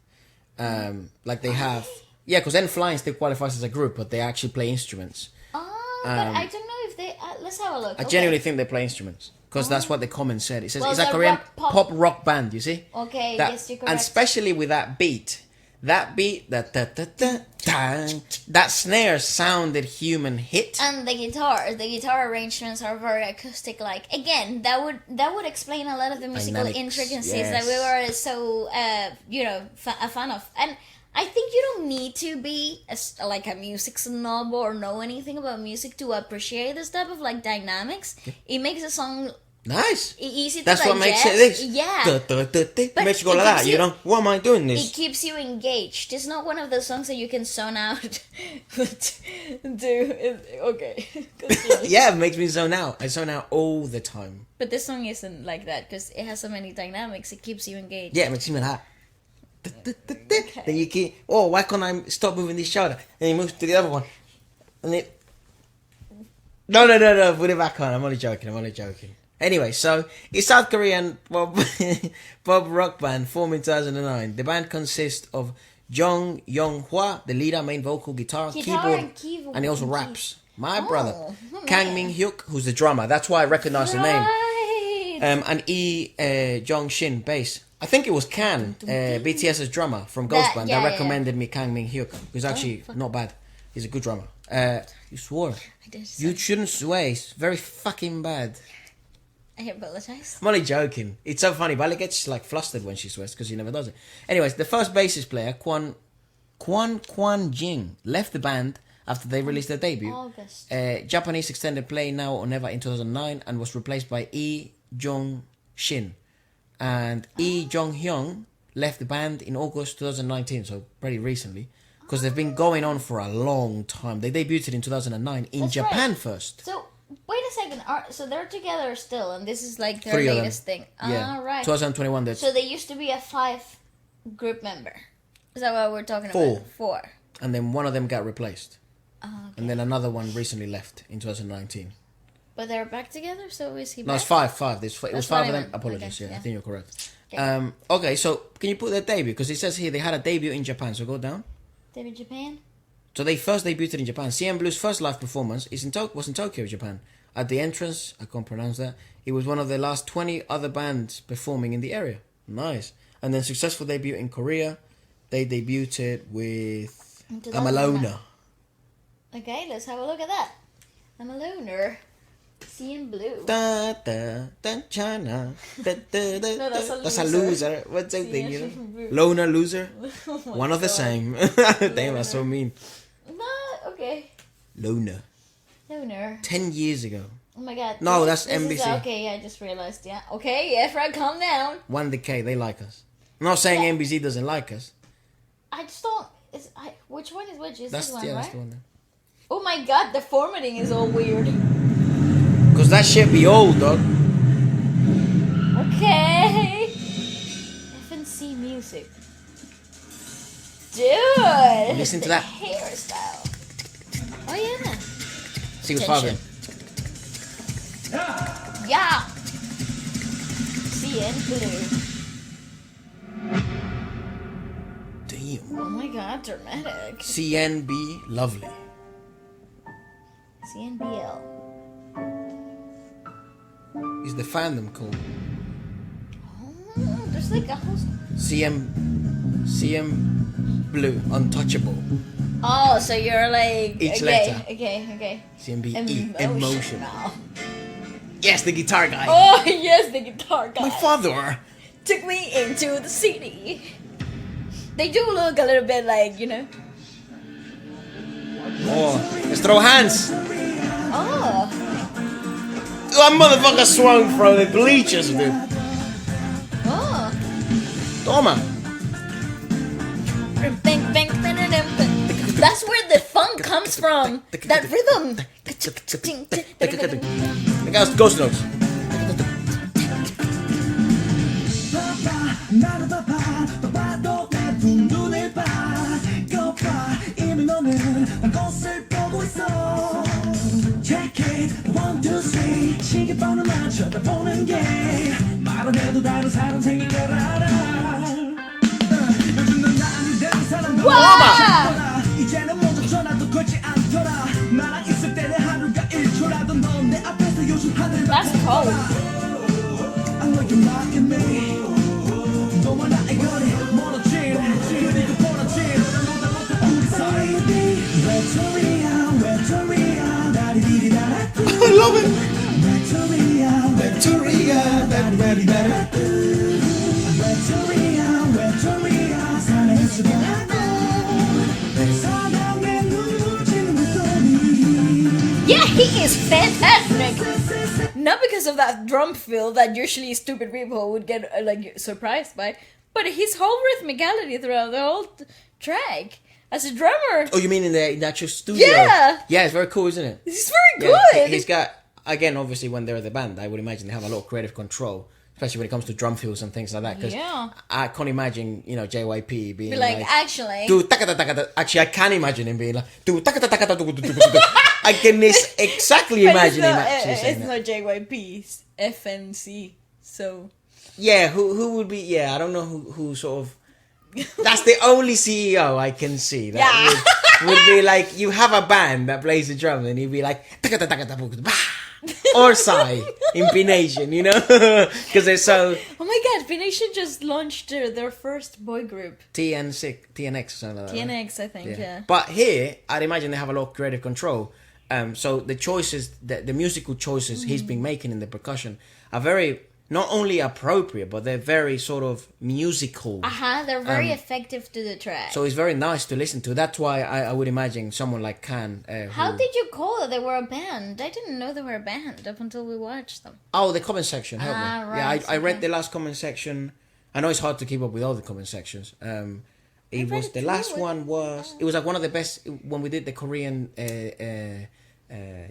Like they have, yeah, because N Flying still qualifies as a group, but they actually play instruments. But I don't know if they. Let's have a look. I genuinely think they play instruments because that's what the comment said. It says Well, it's a they're Korean pop pop rock band. You see? Okay, That- yes, you're And correct. especially with that beat, that snare sounded human hit. And the guitar arrangements are very acoustic. Like again, that would explain a lot of the musical Dynamics, intricacies that we were so a fan of. And I think you don't need to be like a music snob or know anything about music to appreciate this type of like dynamics. It makes a song Nice. easy to That's digest. what makes it this. Yeah. But Makes you go it like that. gives You know, why am I doing It this? keeps you engaged. It's not one of those songs that you can zone out. Okay. Continue. Yeah, it makes me zone out. I zone out all the time. But this song isn't like that because it has so many dynamics. It keeps you engaged. Yeah, it makes me like that. Then you keep, oh, why can't I stop moving this shoulder? And you move to the other one. And it... No, put it back on. I'm only joking. Anyway, so it's South Korean pop rock band formed in 2009. The band consists of Jung Yong-hwa, the leader, main vocal, guitar, keyboard, and he also raps. My brother. Kang Min-hyuk, who's the drummer. That's why I recognize the name. Right. And Jong-shin, bass. I think it was Kan, BTS's drummer from Ghost Band, that recommended me Kang Min-hyuk, who's actually not bad. He's a good drummer. You swore. I did. You shouldn't swear. It's very fucking bad. I apologize. I'm only joking. It's so funny. Bali gets like flustered when she swears because she never does it. Anyways, the first bassist player, Kwan Jing, left the band after they released their debut. August. Japanese extended play Now or Never in 2009 and was replaced by Jong Shin. And Jong Hyung left the band in August 2019, so pretty recently. Because they've been going on for a long time. They debuted in 2009 in That's Japan right. first. So, wait a second. So they're together still, and this is like their 3 of them. latest thing. Yeah. Right. 2021. That's So they used to be a 5 group member. Is that what we're talking 4. about? 4. And then one of them got replaced. Okay. And then another one recently left in 2019. But they're back together, so is he No, back? it's 5. It was That's 5 what of I them. meant. Apologies. Okay, Yeah, I yeah. think you're correct. Okay, so can you put their debut? Because it says here they had a debut in Japan. So go down. Debut Japan. So they first debuted in Japan. CNBLUE's first live performance was in Tokyo, Japan. At the entrance, I can't pronounce that. It was one of the last 20 other bands performing in the area. Nice. And then successful debut in Korea. They debuted with I'm a Loner. Okay, let's have a look at that. I'm a Loner. CNBLUE. Da da da China. Da, da, da, No, that's a a loser. What's that thing, you know? Loner, loser. One of the same. Damn, that's so mean. But, okay. Loner. Loner. 10 years ago. Oh my god. No, that's this NBC. Is, okay, I just realized, yeah. Okay, Efra, calm down. 1DK, they like us. I'm not saying NBC doesn't like us. I just don't... which one is which? Is this one, right? That's the one there. Oh my god, the formatting is all weird. Because that shit be old, dog. Okay. FNC music. Dude. Listen to the that. hairstyle. Oh yeah. See what's Attention. popping. Yeah. CNBLUE. Damn. Oh my god, dramatic. CNB Lovely. CNBL. Is the fandom called Oh, there's like a whole... CM Blue Untouchable. Oh, so you're like... Each okay, letter. Okay. CMB Emotional. Yes, the guitar guy. Oh, yes, the guitar guy. My father. Took me into the city. They do look a little bit like, you know. Oh, let's throw hands. Oh. That motherfucker swung from the bleachers, dude. Oh. Toma. That's where the funk comes from. That rhythm. Look at Ghost Notes. 나를 봐봐 봐도 내 두 눈을 봐 거봐 이미 너는 난 꽃을 보고 있어 Check it 1, 2, 3 시계번호만 쳐다보는 게 말 안 해도 다른 사람 생긴 걸 알아 요즘 넌 나는 되는 사람도 많아 이제는 먼저 전화도 걸지 않더라 나랑 있을 때는 하루가 1초라도 넌 내 앞에서 요즘 하늘 That's cold. I know you're mocking me 너와 나의 거리 멀어진 그리고 벌어진 너보다 우리 사이 외톨이야 다리디리다라 I love it. 외톨이야 다리디리다라 외톨이야 사랑의 속에 하고 사랑에 눈물 지는 외톨이 Yeah, he is fantastic. Not because of that drum fill that usually stupid people would get like surprised by, but his whole rhythmicality throughout the whole track as a drummer. Oh, you mean in the actual studio? Yeah. Yeah, it's very cool, isn't it? He's very Yeah, good. he's got, again, obviously when they're the band, I would imagine they have a lot of creative control, especially when it comes to drum fills and things like that. Because Yeah. I can't imagine, you know, JYP being Be like, actually. do takata takata. Actually, I can imagine him being like, do takata takata. I can exactly But imagine him actually saying it's that. not JYP, it's FNC. So Yeah, who would be? Yeah, I don't know who sort of. That's the only CEO I can see that would be like, you have a band that plays the drum and he'd be like or Psy in P-Nation, you know, because they're so oh my god, P-Nation just launched their first boy group. TNX or something like that. TNX, I think, yeah. But here, I'd imagine they have a lot of creative control. So the choices, the musical choices he's been making in the percussion are very, not only appropriate, but they're very sort of musical. They're very effective to the track. So it's very nice to listen to. That's why I would imagine someone like Can. How did you call it? They were a band. I didn't know they were a band up until we watched them. Oh, the comment section. Help me. Right, Yeah, I read okay. the last comment section. I know it's hard to keep up with all the comment sections. It was the last one was. It was like one of the best when we did the Korean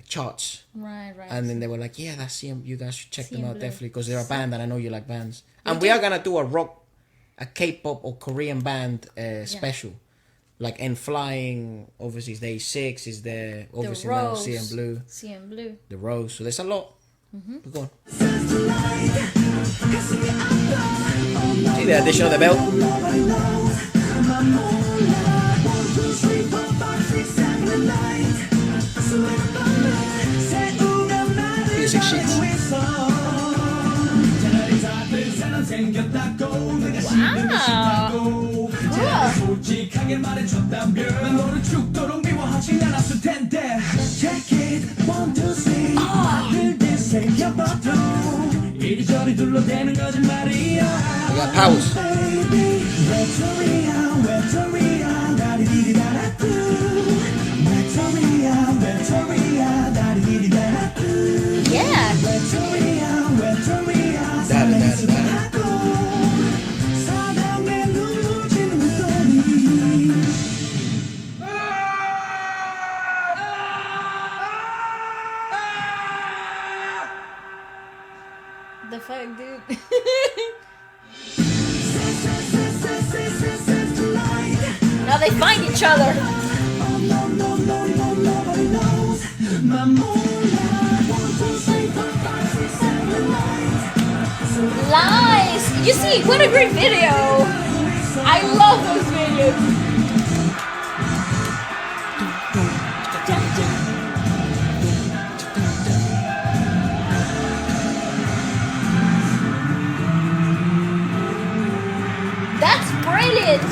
charts. Right. And then they were like, yeah, that's CM. You guys should check them out CNBLUE. definitely because they're a band and I know you like bands. And we are gonna do a K-pop or Korean band special, like in Flying. Obviously, is Day 6. Is there obviously the now Rose. CNBLUE, CNBLUE. the Rose. So there's a lot. Go on. Says the light 가슴이 아파 See the addition of the belt? Music sheets. 솔직하게 말해줬다면 너를 죽도록 미워하진 않았을 텐데 Check it, 1, 2, 3 말을 되새겨봐도 이리저리 둘러대는 거짓말이야 We got powers. Baby, 외톨이야 외톨이야 다리디리다라뚜 외톨이야 외톨이야 다리디리다라뚜 Yeah. 외톨이야 외톨이야 설레는 수고하고 사랑에 눈물 지는 외톨이 The fuck, dude. Now they find each other. Lies. You see, what a great video. I love those videos. That's brilliant.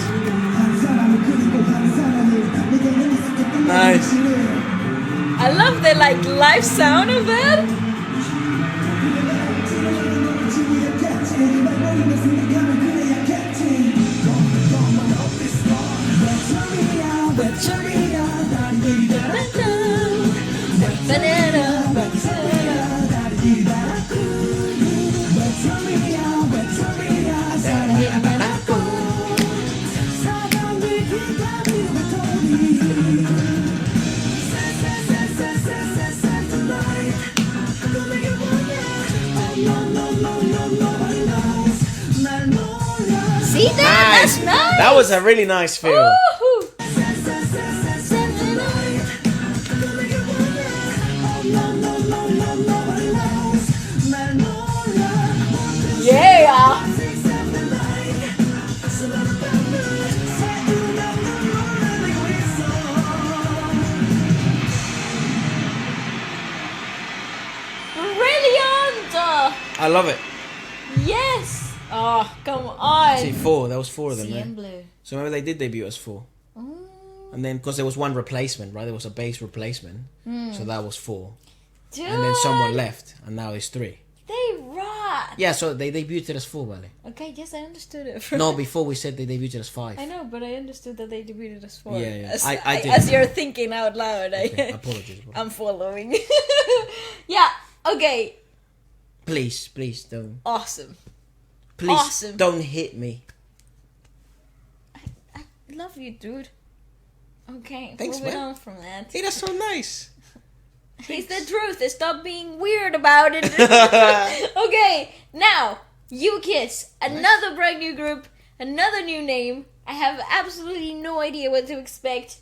Nice. I love the like live sound of it. See that? That's nice. That was a really nice feel. Woohoo. Yeah. Brilliant. I love it. Yes. Oh, come on. See, 4. That was 4 of them. Yeah? CNBLUE. So remember they did debut as 4. And then, because there was one replacement, right? There was a bass replacement. So that was 4. Dude, And then someone left, and now it's 3. they rock. Yeah, so they debuted as 4, Vale. Okay, yes, I understood it. No, before we said they debuted as 5. I know, but I understood that they debuted as 4. Yeah, yeah. As, I did. as you're thinking out loud. Okay, apologies. I'm following. Yeah, okay. Please don't. Awesome. Please Awesome. don't hit me. I love you, dude. Okay, Thanks, moving man. on from that. Hey, that's so nice. It's the truth. Stop being weird about it. Okay, now, you kids. Another brand new group. Another new name. I have absolutely no idea what to expect.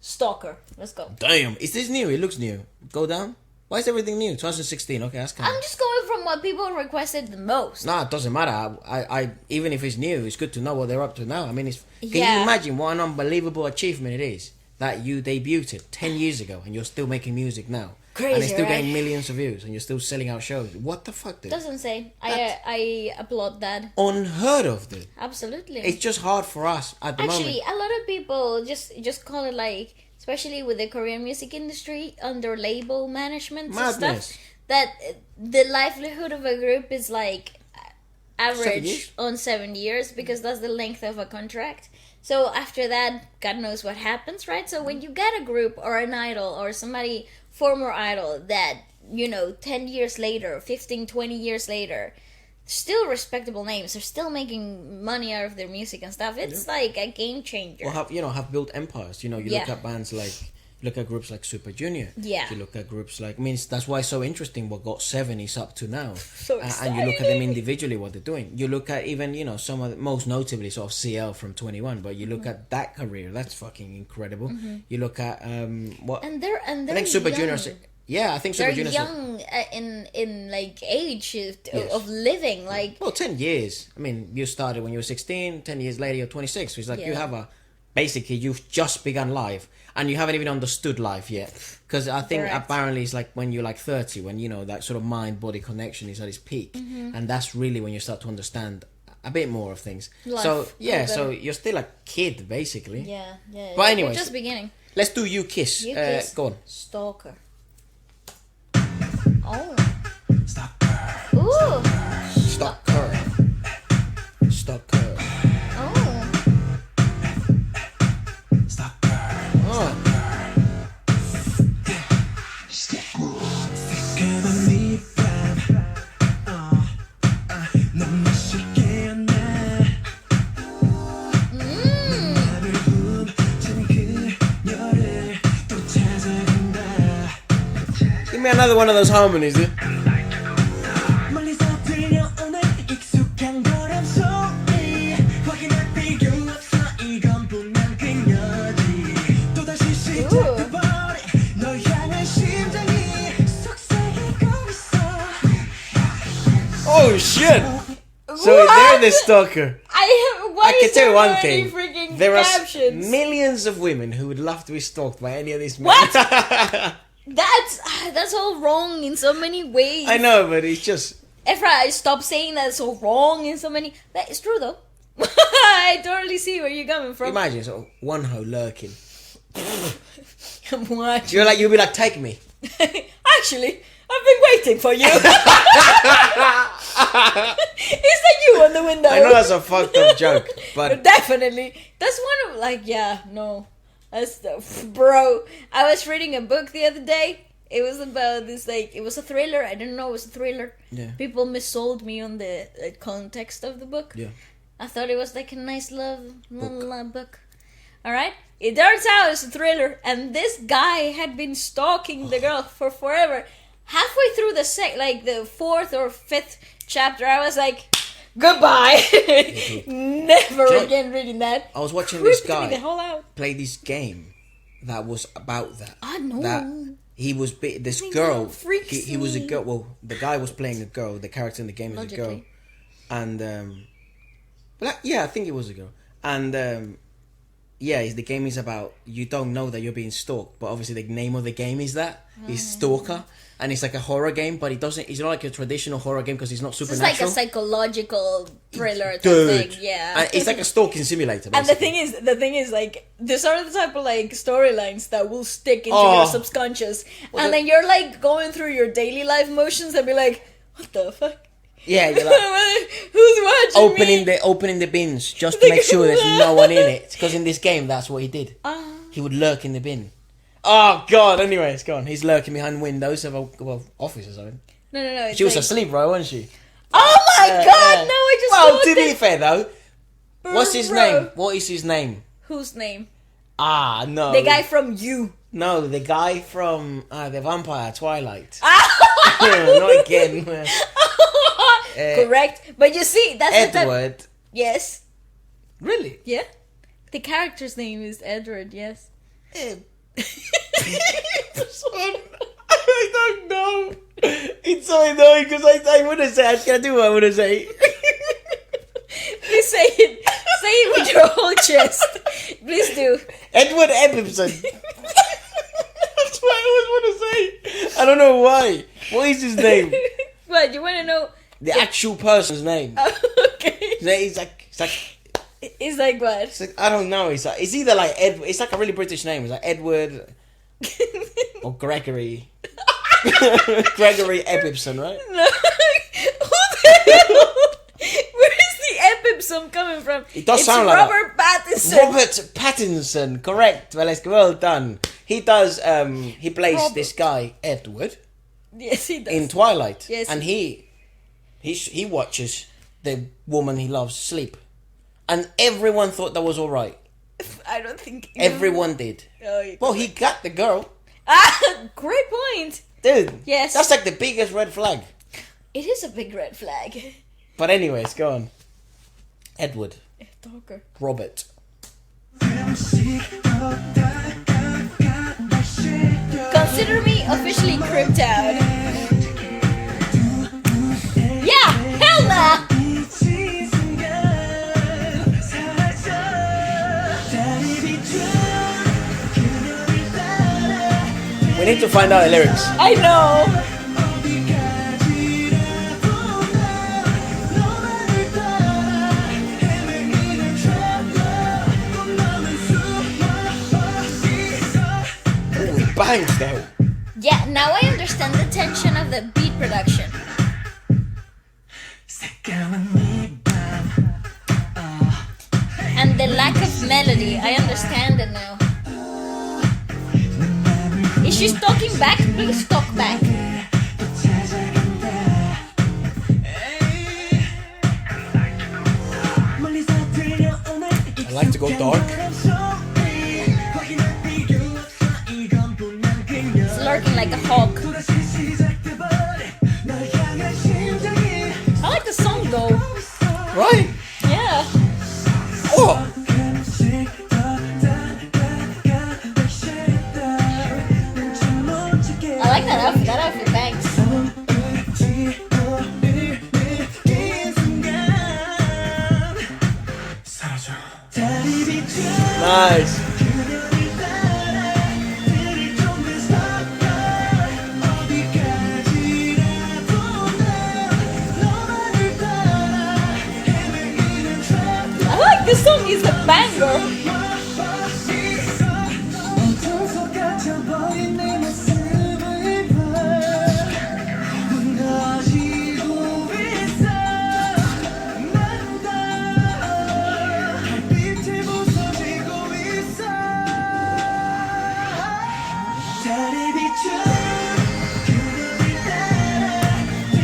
Stalker. Let's go. Damn, is this new? It looks new. Go down. Why is everything new? 2016. Okay, that's kind I'm just going from what people requested the most. No, it doesn't matter. I even if it's new, it's good to know what they're up to now. I mean, can Yeah. you imagine what an unbelievable achievement it is that you debuted 10 years ago and you're still making music now? Crazy, and it's still right? getting millions of views and you're still selling out shows. What the fuck, dude? Doesn't say. I applaud that. Unheard of, dude. Absolutely. It's just hard for us at the Actually, moment. a lot of people just call it like, especially with the Korean music industry, under label management and Madness. stuff, that the livelihood of a group is like average years? on 7 years because that's the length of a contract. So after that, God knows what happens, right? So when you get a group or an idol or somebody, former idol, that, 10 years later, 15, 20 years later, still respectable names, are still making money out of their music and stuff, it's like a game changer. Well, have built empires. You Yeah. look at bands like, look at groups like 슈퍼주니어. Yeah. You look at groups like, that's why it's so interesting what GOT7 is up to now. So And you look at them individually, what they're doing. You look at even, some of the, most notably sort of CL from 21, but you look at that career, that's fucking incredible. You look at, what? And they're I think Super young. Junior, Yeah, I think They're Super Junior. young in like age Yes. of living. Like Well, 10 years. I mean, you started when you were 16. 10 years later, you're 26. So it's like you Yeah. have basically you've just begun life, and you haven't even understood life yet. Because I think Correct. apparently it's like when you're like 30, when you know that sort of mind-body connection is at its peak, Mm-hmm. and that's really when you start to understand a bit more of things. Life, so a yeah, little so better. you're still a kid basically. yeah. But We're anyways. just beginning. Let's do You Kiss. You Kiss. Go on. Stalker. Oh. Ooh. Stop her. Stop her. Oh. Oh. Give me another one of those harmonies, dude. 멀리서 들려오는 익숙한 바람 소리 확인할 필요 없어 이건 분명 그녀지 또다시 시작해버린 널 향한 심장이 속삭이고 있어 Oh shit! So they're the stalker. I can tell you one thing. There are millions of women who would love to be stalked by any of these men. What? That's all wrong in so many ways. I know, but it's just... Efra, stop saying that's so wrong in so many... That is true though. I totally see where you're coming from. Imagine sort of one hoe lurking. What? You'll be like, take me. Actually, I've been waiting for you. Is that you on the window? I know that's a fucked up joke, but... Definitely. That's one of like, yeah, no. That's the bro. I was reading a book the other day. It was about this like it was a thriller. I didn't know it was a thriller. Yeah. People missold me on the context of the book. Yeah. I thought it was like a nice love book. All right. It turns out it's a thriller, and this guy had been stalking the girl for forever. Halfway through the fourth or fifth chapter, I was like, goodbye. Never again reading that. I was watching this Creeped me the guy hell out. play this game that was about that. I know. That he was this My girl. God, freaks He was a me. girl. Well, the guy was playing a girl. The character in the game is a girl, Logically. and yeah, I think it was a girl. And yeah, the game is about you don't know that you're being stalked, but obviously the name of the game is that is Stalker, and it's like a horror game, but it doesn't. It's not like a traditional horror game because it's not It's like supernatural. a psychological thriller type Dude, thing. Yeah. And it's like a stalking simulator. And the basically. thing is, like, these are the type of like storylines that will stick into Oh. your subconscious, and then you're like going through your daily life motions and be like, "What the fuck? Yeah, you're like Who's watching me?" opening the bins just to make sure there's no one in it. Because in this game, that's what he did. He would lurk in the bin. Oh god! Anyway, it's gone. He's lurking behind windows of a office or something. No. It's She was like, asleep, bro, wasn't she? Oh my god! No, I just Well, saw to be this. fair though, what's his Bro. name? What is his name? Whose name? Ah, no. The guy from You. No, the guy from the Vampire Twilight. Not again. Correct, but you see, that's the type. Edward. Yes. Really? Yeah. The character's name is Edward. Yes. I don't know. It's so annoying because I wouldn't say. I was gonna do what I wouldn't say. Please say it. Say it with your whole chest. Please do. Edward Ebbington. That's what I always want to say. I don't know why. What is his name? What, you want to know? The actual person's name. Okay. It's like It's like what? it's like, I don't know. It's either like Edward. It's like a really British name. It's like Edward or Gregory. Gregory Ebbington, right? No. Who the hell? Where is the Epipsum coming from? It does sound like Robert Pattinson. Robert Pattinson, correct. Waleska, well done. He does. He plays Robert. this guy Edward Yes, he does. in Twilight. Yes. And he watches the woman he loves sleep, and everyone thought that was all right. I don't think Everyone did. Oh, you- Well, he got the girl, great point. dude. Yes. That's like the biggest red flag. It is a big red flag. But anyways, go on. Edward, Stalker. Robert. Consider consider me officially creeped out. Yeah, hell nah. We need to find out the lyrics. I know. Oh, it bangs though. Yeah, now I understand the tension of the beat production. And the lack of melody, I understand it now. Is she talking back? Please talk back. I like to go dark. It's lurking like a hawk. I like the song though. Right? Yeah. Oh! I like that outfit. That outfit bangs. Nice. I like this song. It's a banger.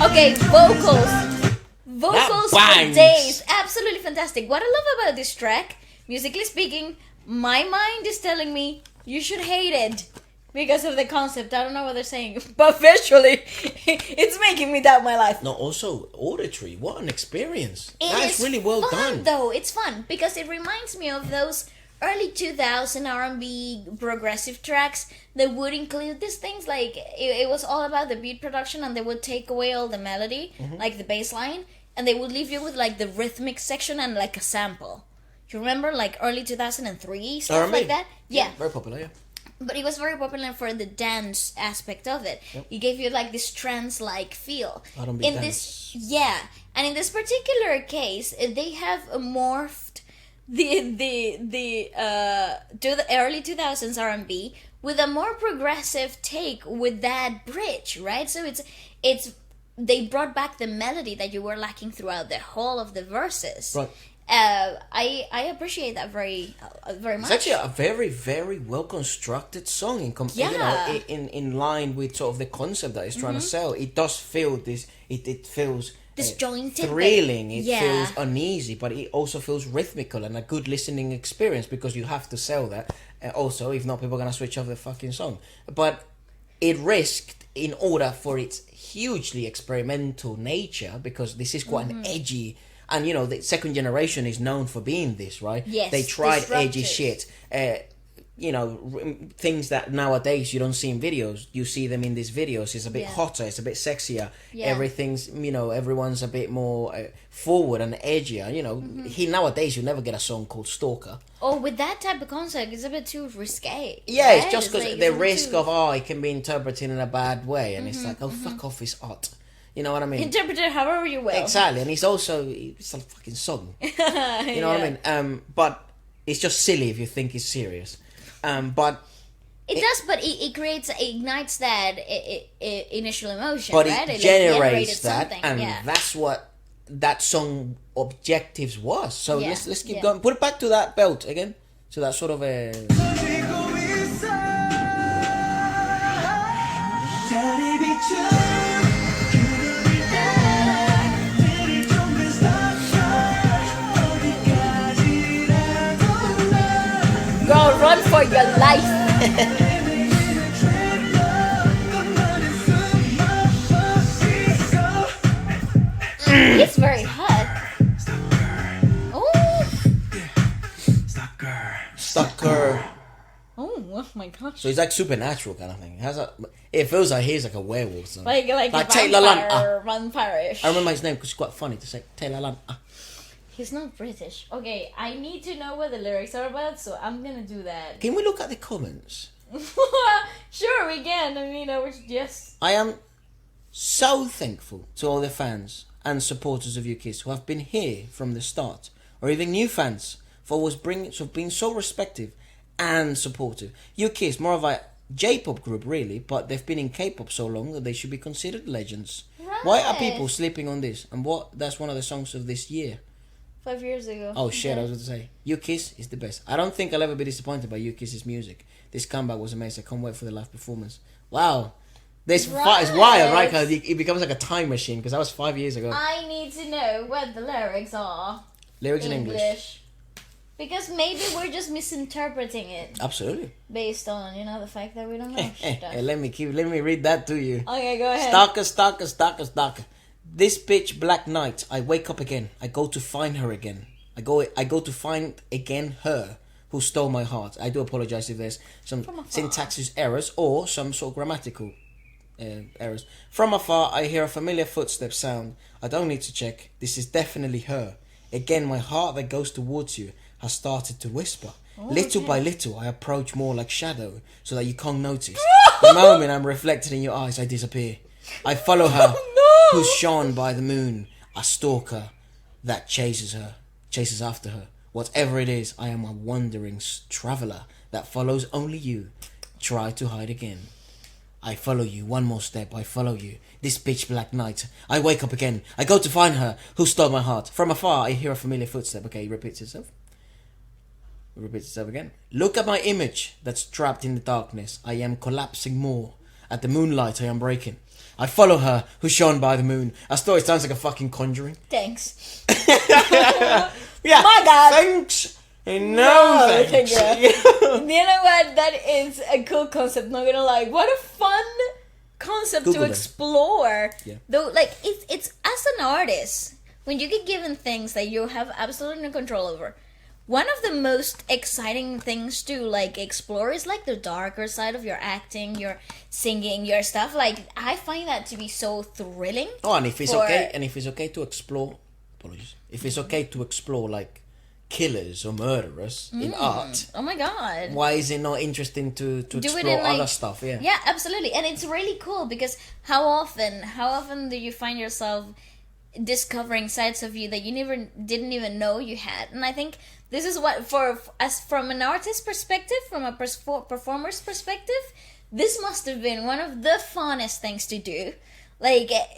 Okay, vocals for bangs. days. Absolutely fantastic. What I love about this track, musically speaking, my mind is telling me you should hate it because of the concept. I don't know what they're saying, but visually, it's making me doubt my life. No, also auditory. What an experience. It That's is really well fun, done. though. It's fun because it reminds me of those early 2000 R&B progressive tracks that would include these things like it was all about the beat production, and they would take away all the melody, like the bass line, and they would leave you with like the rhythmic section and like a sample. You remember like early 2003 stuff R&B. like that? Yeah. Very popular, yeah. But it was very popular for the dance aspect of it. Yep. It gave you like this trance-like feel. R&B in dance. this, yeah, and in this particular case, they have morphed the to the early 2000s R&B with a more progressive take with that bridge, right? So it's they brought back the melody that you were lacking throughout the whole of the verses. Right. I appreciate that very much. It's actually a very, very well constructed song in line with sort of the concept that it's trying to sell. It does feel this. It feels disjointed, thrilling. It yeah. feels uneasy, but it also feels rhythmical and a good listening experience because you have to sell that. Also, if not, people are gonna switch off the fucking song. But it risked, in order for its hugely experimental nature, because this is quite an edgy. And you know, the second generation is known for being this, right? Yes, they tried edgy disruptive. shit. You know, things that nowadays you don't see in videos. You see them in these videos. It's a bit hotter. It's a bit sexier. Yeah. Everything's, you know, everyone's a bit more forward and edgier. You know, nowadays you never get a song called Stalker. Oh, with that type of concept, it's a bit too risque. Yeah, right? it's just because like, the it's a bit risk too- of it can be interpreted in a bad way, and it's like, oh fuck off, it's art. You know what I mean? Interpret it however you will. Exactly, and it's a fucking song. You know what I mean? But it's just silly if you think it's serious. But It does, but it ignites that initial emotion, but right? it generated generates that, something, and yeah. that's what that song objectives was. So Yeah, let's keep yeah. going. Put it back to that belt again. So that sort of a. Girl, run for your life. It's very hot. Oh. Stalker. Oh. my gosh. So it's like supernatural kind of thing. It feels like he's like a werewolf. So. Like Taylor vampire-ish. I remember his name because it's quite funny to say Taylor Lan. He's not British. Okay, I need to know what the lyrics are about, so I'm gonna do that. Can we look at the comments? Sure, we can. I mean, I was just... I am so thankful to all the fans and supporters of UKISS who have been here from the start, or even new fans for being so respectful and supportive. UKISS, more of a J-pop group really, but they've been in K-pop so long that they should be considered legends. Right. Why are people sleeping on this? And that's one of the songs of this year. 5 years ago. Oh shit, I was going to say. UKISS is the best. I don't think I'll ever be disappointed by UKISS's music. This comeback was amazing. I can't wait for the live performance. Wow. It's wild, right? Because it becomes like a time machine, because that was 5 years ago. I need to know what the lyrics are. Lyrics in English. Because maybe we're just misinterpreting it. Absolutely. Based on, the fact that we don't know stuff. Hey, let me read that to you. Okay, go ahead. Stalker. This pitch black night, I wake up again. I go to find her again. I go to find again her who stole my heart. I do apologize if there's some syntaxis errors or some sort of grammatical errors. From afar, I hear a familiar footstep sound. I don't need to check. This is definitely her. Again, my heart that goes towards you has started to whisper. Little by little, I approach more like shadow so that you can't notice. The moment I'm reflected in your eyes, I disappear. I follow her, who's shone by the moon, a stalker that chases after her. Whatever it is, I am a wandering traveller that follows only you. Try to hide again. I follow you, one more step, I follow you. This pitch black night, I wake up again. I go to find her, who stole my heart. From afar, I hear a familiar footstep. Okay, it repeats itself. It repeats itself again. Look at my image that's trapped in the darkness. I am collapsing more. At the moonlight, I am breaking. I follow her, who shone by the moon. Our story sounds like a fucking Conjuring. Thanks. Yeah. My God. Thanks. No, thanks. You know what? That is a cool concept. Not gonna lie. What a fun concept Google to them. explore. Yeah. Though, it's as an artist, when you get given things that you have absolutely no control over, one of the most exciting things to explore is the darker side of your acting, your singing, your stuff. I find that to be so thrilling. Oh, and if it's okay to explore, if it's okay to explore killers or murderers in art, oh my God, why is it not interesting to explore other stuff? Yeah, absolutely. And it's really cool because how often do you find yourself discovering sides of you that you didn't even know you had? And I think this is what, from an artist's perspective, from a performer's perspective, this must have been one of the funnest things to do.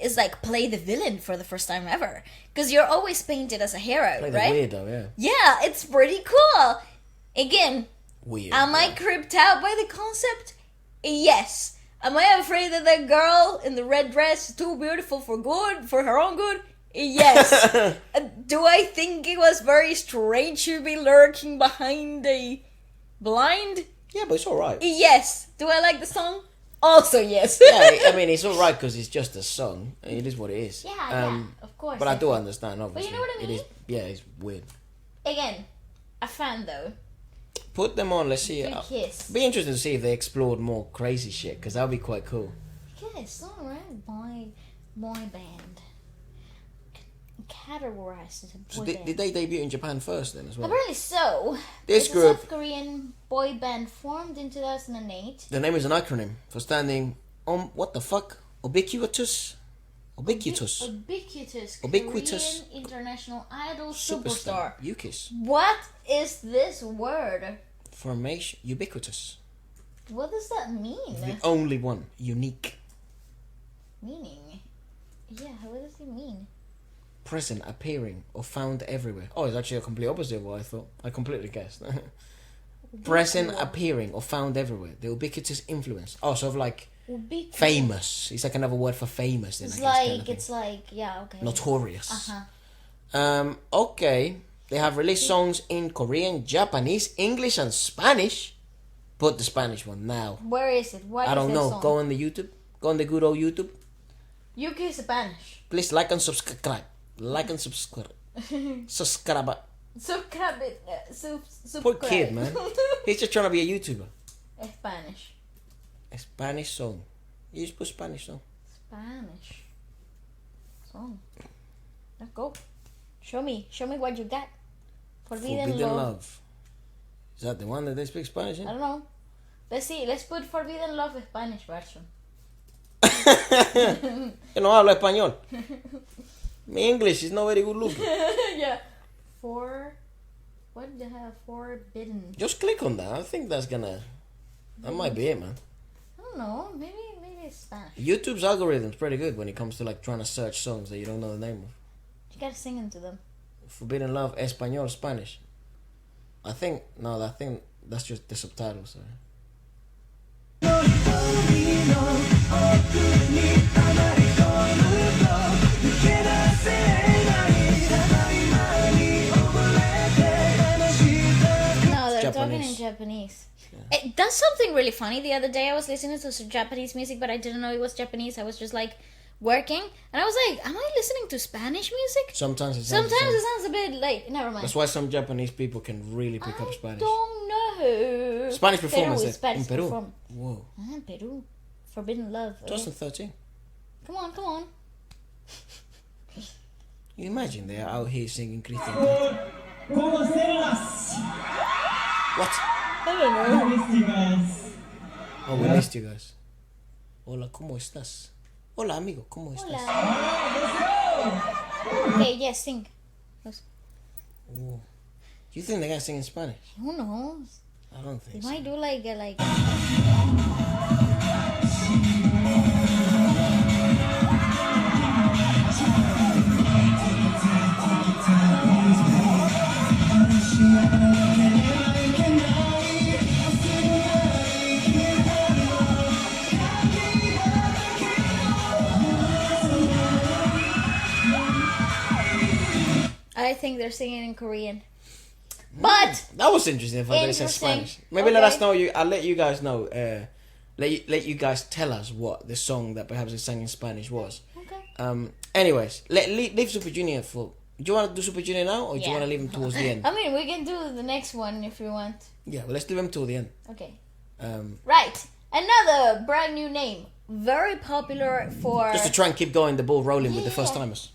Is play the villain for the first time ever, because you're always painted as a hero, Play right? the weirdo, Yeah, it's pretty cool. Again, weird. am I creeped out by the concept? Yes. Am I afraid that that girl in the red dress is too beautiful for her own good? Yes. Do I think it was very strange to be lurking behind a blind? Yeah, but it's alright. Yes. Do I like the song? Also yes. Yeah, I mean, it's alright because it's just a song. It is what it is. Yeah, of course. But I do understand, obviously. But you know what I mean? It's weird. Again, a fan though. Put them on, let's see. Kiss. Be interested to see if they explored more crazy shit, because that would be quite cool. Kiss, alright, boy band. Categorized as a boy band. Did they debut in Japan first then as well? Apparently so. This It's group, a South Korean boy band formed in 2008. the name is an acronym for standing on, what the fuck? Ubiquitous? Ubiquitous. Ubiquitous. Korean International Idol Superstar. UKISS. What is this word? Formation. Ubiquitous. What does that mean? The only one. Unique. Meaning? Yeah, what does it mean? Present, appearing, or found everywhere. Oh, it's actually a complete opposite of what I thought. I completely guessed. Present, appearing, or found everywhere. The ubiquitous influence. Oh, sort of Ubiquitous. famous. It's another word for famous. Then, It's yeah, okay. Notorious. Okay. They have released songs in Korean, Japanese, English, and Spanish. Put the Spanish one now. Where is it? What I is don't this know. song? Go on the YouTube. Go on the good old YouTube. UK Spanish. Please like and subscribe. Like and subscribe. Subscribe. Subscribe it. Poor kid, man. He's just trying to be a YouTuber. Spanish. A Spanish song. You just put Spanish song. Spanish song. Let's go. Show me what you got. Forbidden Love. Is that the one that they speak Spanish in? I don't know. Let's see. Let's put Forbidden Love Spanish version. Yo no hablo español. My English is not very good looking. Yeah. What the hell? Forbidden. Just click on that. I think that's gonna. That might be it, man. I don't know. Maybe it's Spanish. YouTube's algorithm's pretty good when it comes to like trying to search songs that you don't know the name of. You gotta sing into them. Forbidden Love, Español, Spanish. I think that's just the subtitles. Sorry. No, they're talking in Japanese. That's something really funny. The other day I was listening to some Japanese music, but I didn't know it was Japanese. I was just like working, and I was like, am I listening to Spanish music? Sometimes it sounds a bit like, never mind. That's why some Japanese people can really pick up Spanish. I don't know. Spanish performance Peru, Spanish in Peru. perform- Whoa. Peru. Forbidden Love. 2013. Come on. You imagine they are out here singing Christian. Conocerlas. What? I don't know. I missed you guys. Oh, we missed you guys. Hola, ¿cómo estás? Hola, amigo, ¿cómo estás? Hola. Okay, yes, sing. Yes. Whoa. You think they can sing in Spanish? Who knows? I don't They think so. might do like I think they're singing in Korean. But That was interesting if I said Interesting. Spanish. Maybe let us Okay. know. I'll let you guys know. Let you guys tell us what the song that perhaps they sang in Spanish was. okay. Anyways, leave Super Junior for. Do you want to do Super Junior now, or do you Yeah. want to leave him towards the end? I mean, we can do the next one if you want. Yeah, well, let's leave him till the end. Okay. Um, Right. Another brand new name. Very popular for just to try and keep going the ball rolling with the first Yeah. timers.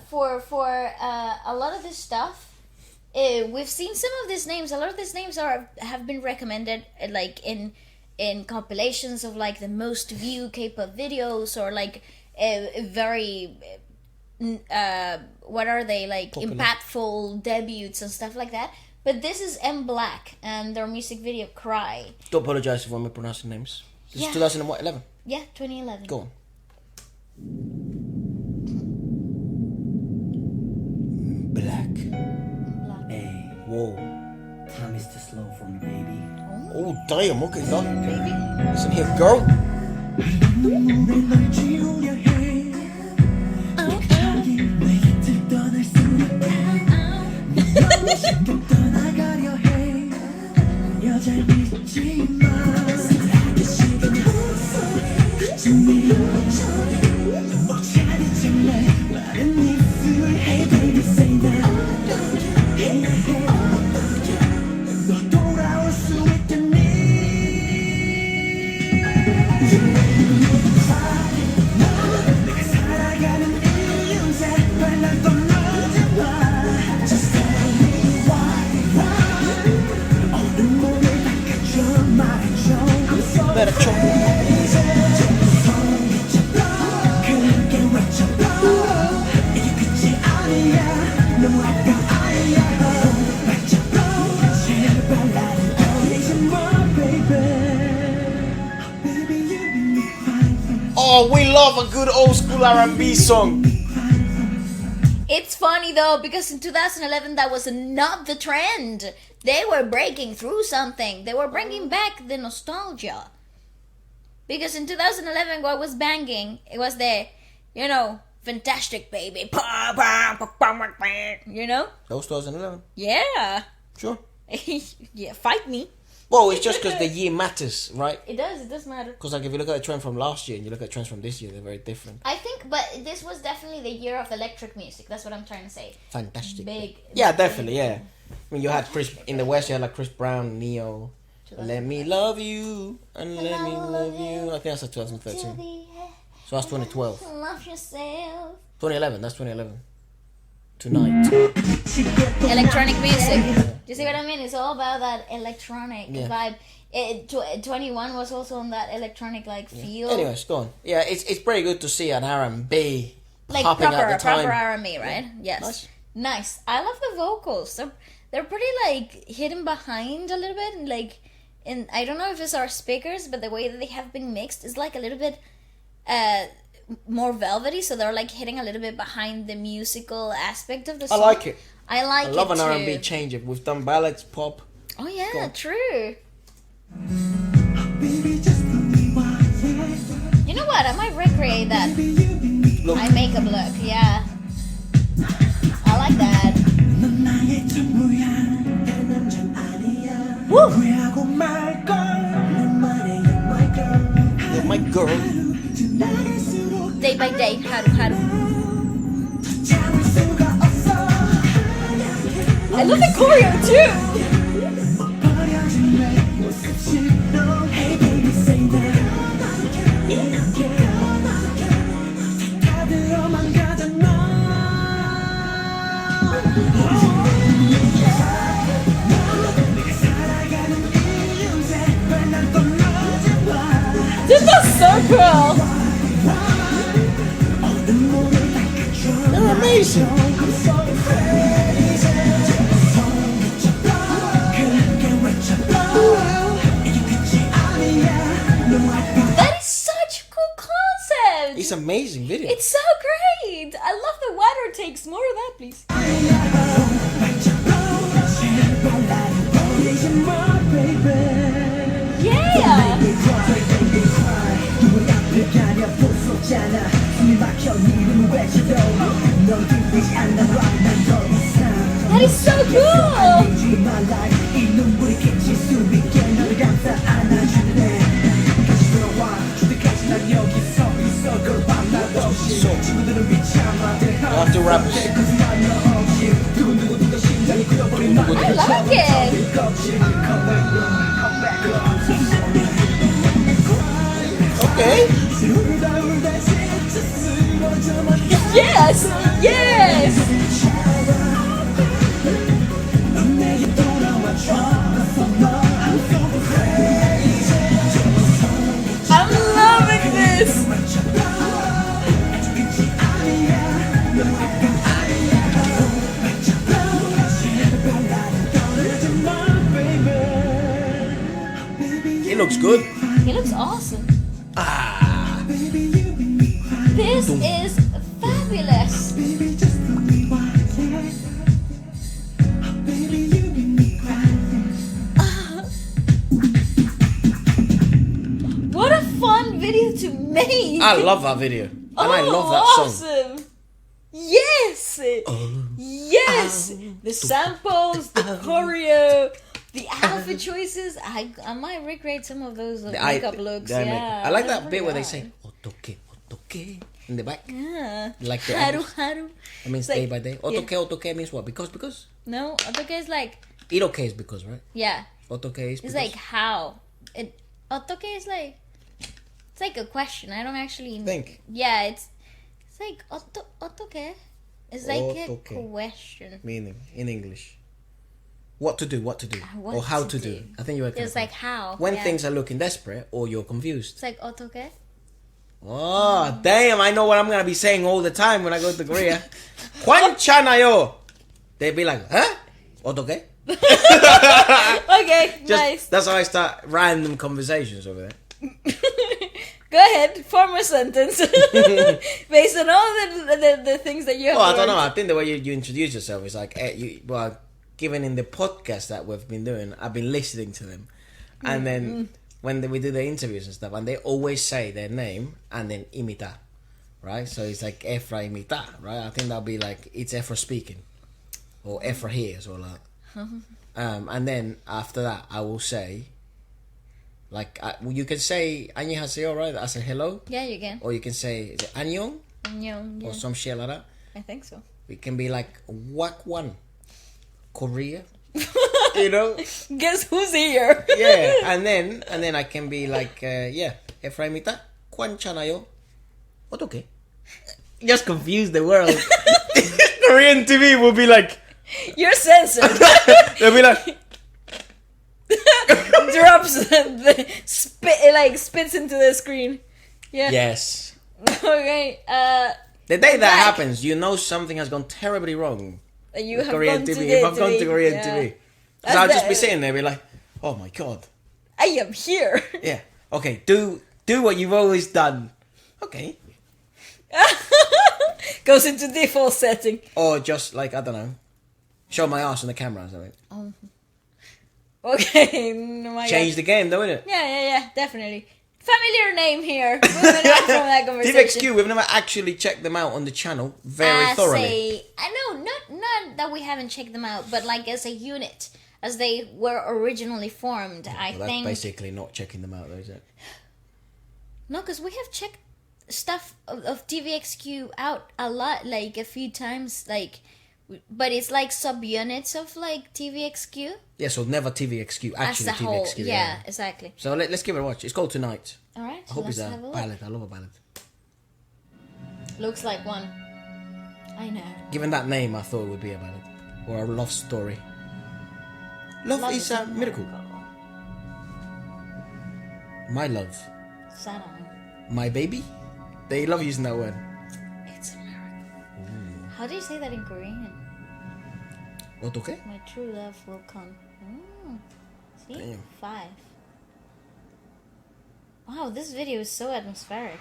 for a lot of this stuff. We've seen some of these names. A lot of these names have been recommended like in compilations of like the most viewed K-pop videos, or like very what are they, like Popular. impactful debuts and stuff like that. But this is MBLAQ and their music video Cry. Do apologize if I'm mispronouncing names. This Yeah. is 2011. Yeah, 2011. Go on. Black. MBLAQ. Hey. Whoa. Time is too slow for me, baby. Oh damn. Okay, go. Listen here, girl. 눈물을 널 지우려 해. 못하게 내 곁을 떠날 수 없다. 네 너무 쉽게 떠나가려 해. 여잘 믿지 마. 그 시간이 준비를 못 차리 정말 마른 입술 Hey baby say now. 해야 해. 너 돌아올 수 있겠니? 내가 살아가는 이유자 날 떠나지마. Just tell me why. 어느 몸을 닦아줘 말해줘. I'm so Better chop. 크게 외쳐봐. 이게 끝이 아니야. 너무 아까워야. 맞춰봐. 제발 나를 버리지 마, baby. Baby, you make me fine. Oh, we love a good old school R&B song. It's funny though, because in 2011 that was not the trend. They were breaking through something. They were bringing back the nostalgia. Because in 2011 what was banging, it was the, fantastic baby. You know? That was 2011. Yeah. Sure. Yeah, fight me. Well, it's just because the year matters, right? It does matter. Because like if you look at the trend from last year and you look at trends from this year, they're very different. I think, but this was definitely the year of electric music. That's what I'm trying to say. Fantastic. Big. Yeah, definitely. Yeah. I mean, you had in the West. You had like Chris Brown, Neo, Let me love you and let me love you. I think that's 2013. So that's 2012. Love yourself. 2011. That's 2011. Tonight. Electronic music. You see what I mean? It's all about that electronic Yeah. vibe. 21 was also on that electronic feel. Anyways, go on. Yeah, it's pretty good to see an R&B Like popping proper, at the time. proper R&B, right? Yes. Nice. I love the vocals. They're pretty hidden behind a little bit, and I don't know if it's our speakers, but the way that they have been mixed is a little bit more velvety, so they're hitting a little bit behind the musical aspect of the song. I like it. I like it. I love an too. R&B change. We've done ballads, pop. Oh yeah, true. You know what? I might recreate that. Look. I make a look. Yeah. I like that. Woo! You're my girl. Day by day, haru. I love the choreo too. This is so cool. They're amazing. That is such a cool concept. It's amazing video. It's so great. I love the water takes. More of that, please. Yeah. That is so cool. I have to rap it. I like it. Okay. Yes. Yes. I'm loving this. It looks good. He looks awesome. Ah. This is fabulous. What a fun video to make. I love that video. And I love that song. Awesome. Yes. Yes. The samples, the choreo, the outfit choices. I might recreate some of those makeup looks. Yeah. I like that bit where they say otoke, otoke in the back. Yeah. Like the Haru, apples. haru. It means It's day like- by day. Otoke, otoke means what? Because? No, otoke is Iroke is because, right? yeah. Otoke is It's because. how. Otoke is it's like a question. I don't actually Think. Yeah, it's like otoke. It's like Otoke. a question. Meaning in English. What to do, What or how to to do. do. I think you were It's correct. like how. When yeah. things are looking desperate or you're confused. It's like otoke. Oh, damn, I know what I'm going to be saying all the time when I go to Korea. Kwancha na yo. They'd be like, huh? Otoke? Okay, nice. That's how I start random conversations over there. Go ahead, form a sentence based on all the things that you have. Oh, I don't learned. know. I think the way you introduce yourself is like, given in the podcast that we've been doing, I've been listening to them. And then when we do the interviews and stuff, and they always say their name and then imita, right? So it's like Efra imita, right? I think that'll be like, it's Efra speaking. Or Efra here, so like. And then after that, I will say, like, you can say 안녕하세요, right? I say hello. Yeah, you can. Or you can say, is it 안녕? Yeah. Or some shit like that. I think so. It can be like Wak1, Korea. You know? Guess who's here? Yeah, and then I can be like, Efraimita, ¿cuánchanayo? 어떡해? Just confuse the world. Korean TV will be like, You're censored. they'll be like, Drops spits into the screen. Yeah. yes. Okay. The day that back. happens, you know something has gone terribly wrong. You with have Korean gone TV. to If I've gone to TV. Korean Yeah. TV, That's so I'll just the- be sitting there, be like, oh my god, I am here. yeah, okay, do what you've always done, okay, Goes into default setting. or just like I don't know, show my ass on the camera or something. Okay. Oh my Change God. the game, though, innit? Yeah, definitely. Familiar name here. Moving on from that conversation. TVXQ, we've never actually checked them out on the channel very thoroughly. I know, not that we haven't checked them out, but like as a unit, as they were originally formed. I Well, that's think basically not checking them out, though, is it? no, because we have checked stuff of TVXQ out a lot, like a few times, like, but it's like subunits of like TVXQ Yeah, so never TVXQ, as actually a whole. TVXQ. Yeah, exactly. So let's give it a watch. It's called Tonight. All right, I hope let's it's a have a look. ballad. I love a ballad. Looks like one. I know. Given that name, I thought it would be a ballad or a love story. Love is a miracle. My love, Sarang. my baby. They love using that word. It's a miracle. How do you say that in Korean? Okay. My true love will come. See? Damn. 5. Wow, this video is so atmospheric.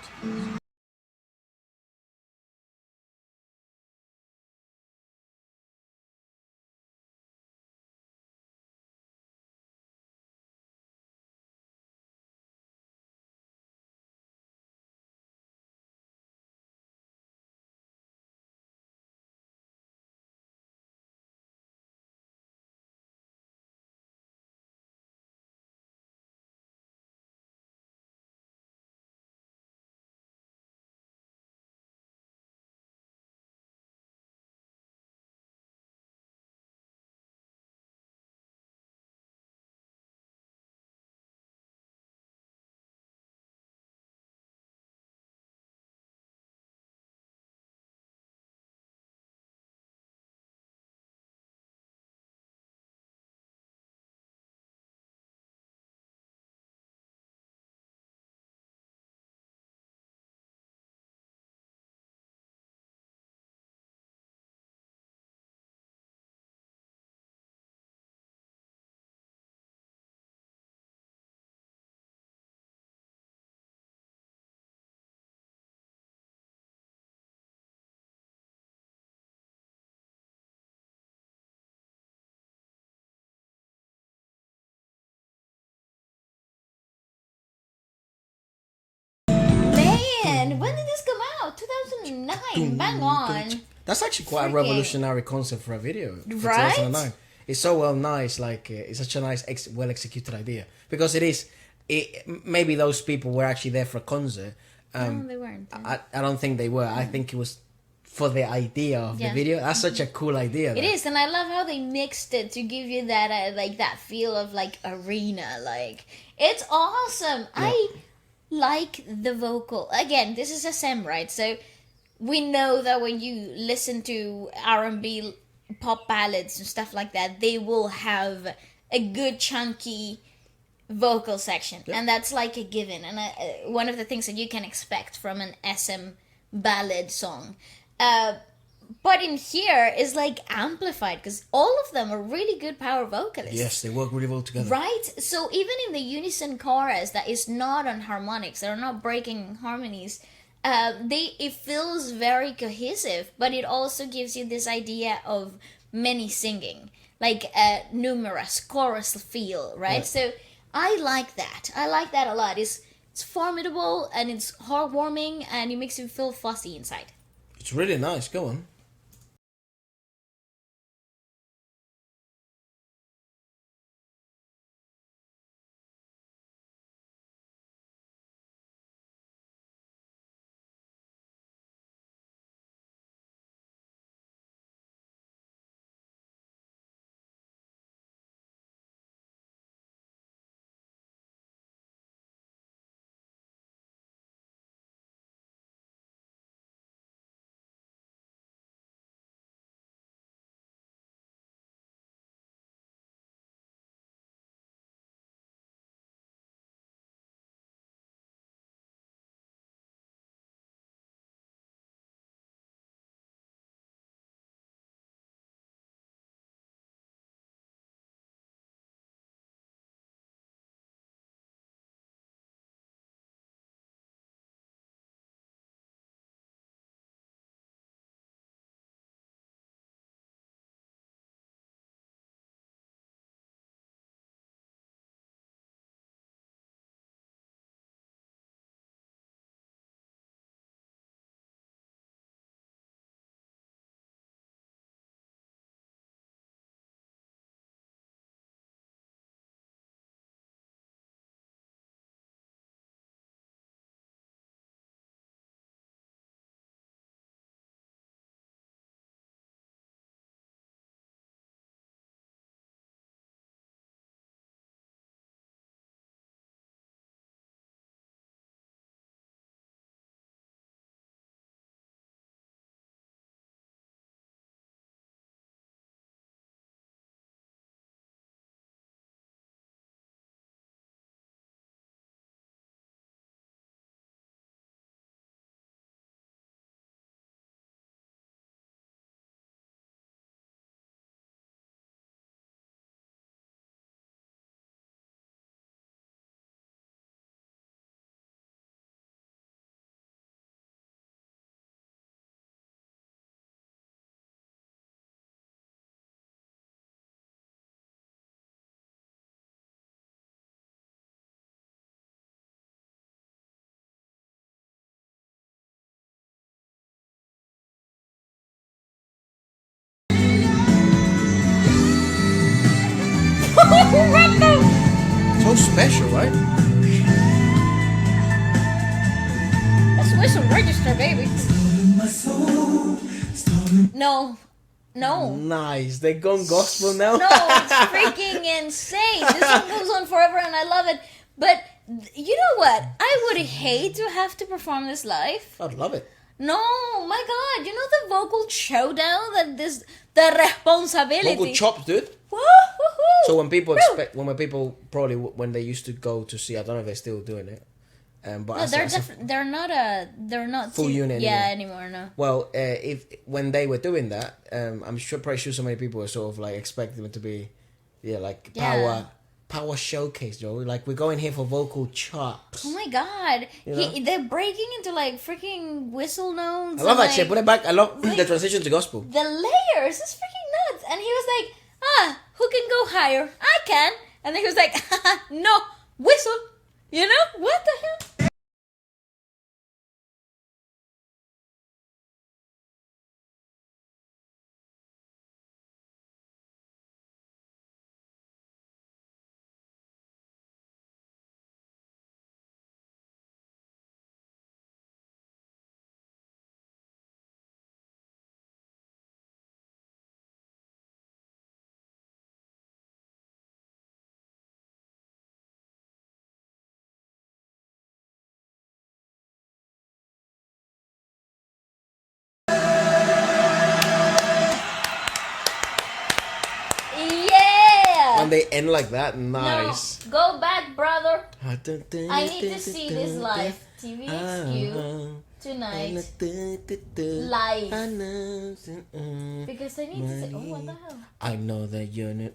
Man, when did this come out? 2009. Bang on. That's actually quite a Freaking- revolutionary concept for a video. For Right? 2009. It's so well nice. Like it's such a nice, well executed idea because it is. Maybe those people were actually there for a concert. No, they weren't. I don't think they were. I think it was for the idea of Yeah. the video. That's such a cool idea. It is, and I love how they mixed it to give you that like that feel of like arena. Like it's awesome. I like the vocal. Again, this is SM, right? So we know that when you listen to R&B pop ballads and stuff like that, they will have a good chunky vocal section, and that's like a given, and one of the things that you can expect from an SM ballad song. But in here is like amplified because all of them are really good power vocalists. Yes, they work really well together. Right? So even in the unison chorus that is not on harmonics, they're not breaking harmonies, it feels very cohesive, but it also gives you this idea of many singing, like a numerous chorus feel, right? Yeah. So I like that. I like that a lot. It's formidable and it's heartwarming and it makes you feel fuzzy inside. It's really nice. Go on. who wrote them? So special, right? Let's whistle register, baby. No. No. Nice. They gone gospel now. No, it's freaking insane. This song goes on forever and I love it. But you know what? I would hate to have to perform this live. I'd love it. No, my God. You know the vocal showdown that this, the responsibility. Vocal chops, dude. Woo-hoo-hoo. So when people Woo. expect, when people probably when they used to go to see, I don't know if they're still doing it. But No, as they're not full unit anymore. No. well, if when they were doing that, I'm pretty sure so many people were sort of like expecting it to be, like power showcase, Joe. Like we're going here for vocal chops. Oh my God, You know? they're breaking into like freaking whistle notes. I love and, that shit. Put it back. I love like- the transition to gospel. The layers is freaking nuts. And he was like, who can go higher? I can. And then he was like, no, whistle. You know? What the hell? Yeah. When they end like that, nice. No, go back, brother. I I need to see this live. TVXQ tonight. Live. Because I need to see. Oh, what the hell? I know that you're not,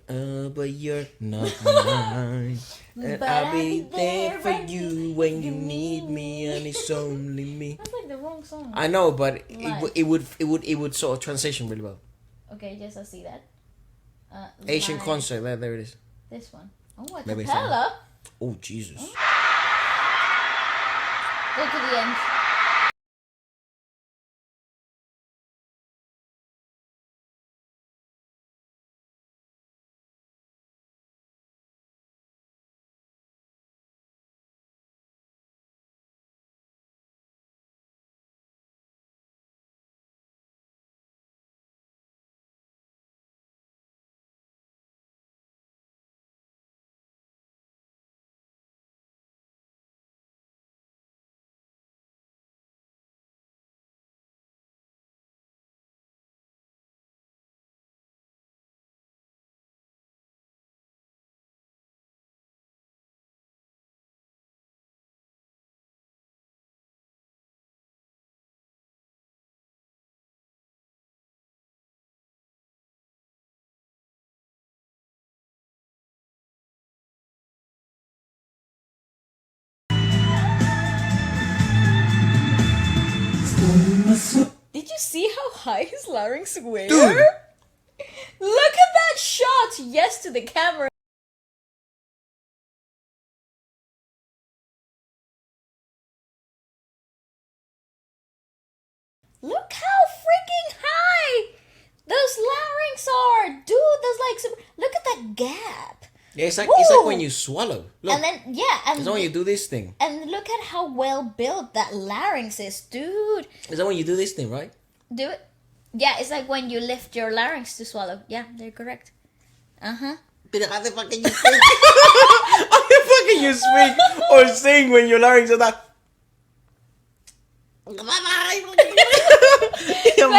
but you're not mine. And But I'll be there for you when you need me, and it's only me. That's like the wrong song. I know, but Live. it would sort of transition really well. Okay, yes, I see that. Asian live. concert, there it is. This one. Oh, a Maybe it's cappella. Oh Jesus! Go to the end. Did you see how high his larynx were? Dude. Look at that shot! Yes to the camera. Look how freaking high those larynx are! Dude, there's like some... Look at that gap. Yeah, it's like Woo! when you swallow. Look, And then, yeah, and... it's like when you do this thing. And look at how well built that larynx is, dude. It's like when you do this thing, right? Do it. Yeah, it's like when you lift your larynx to swallow. Yeah, they're correct. Uh-huh. But how the fuck can you speak? How the fuck can you speak or sing when your larynx are that? I'm Why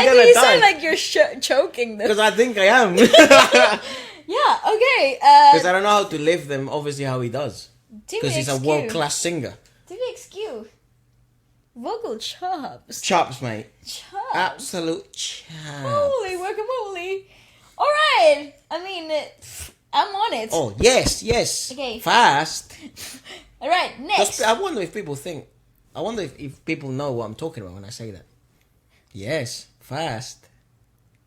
do gonna you die. sound like you're choking them? Because I think I am. Yeah, okay. Because I don't know how to lift them, obviously, how he does. Because he's a TVXQ. world-class singer. TVXQ. Vocal chops. Chops, mate. Chops. Absolute chops. Holy guacamole. Alright. I mean, I'm on it. Oh, yes, yes. Okay. Fast. Alright, next. I wonder if people think... I wonder if people know what I'm talking about when I say that. Yes, fast.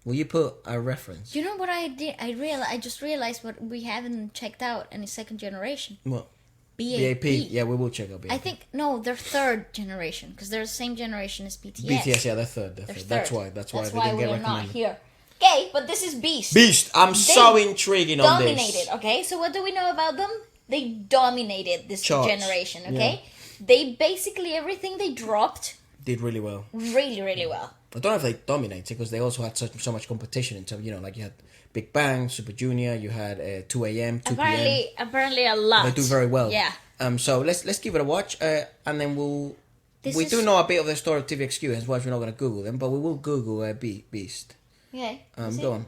Will you put a reference? You know what I did? I just realized what we haven't checked out any second generation. What? BAP. Yeah, we will check out BAP. I think, no, they're third generation because they're the same generation as BTS. BTS, yeah, they're third. They're third. That's why they That's didn't why get we're not recommended. here. Okay, but this is Beast. Beast. I'm so intriguing on this. Dominated, okay? So what do we know about them? They dominated this Charts. generation, okay? They basically, everything they dropped Did really well. really, really well. I don't know if they dominated because they also had so much competition in terms, you know, like you had Big Bang, Super Junior, you had 2 a.m., 2 p.m. Apparently a lot. They do very well. Yeah. So let's give it a watch, and then we do know a bit of the story of TVXQ, hence why we're not going to Google them, but we will Google Beast. Okay. Go on.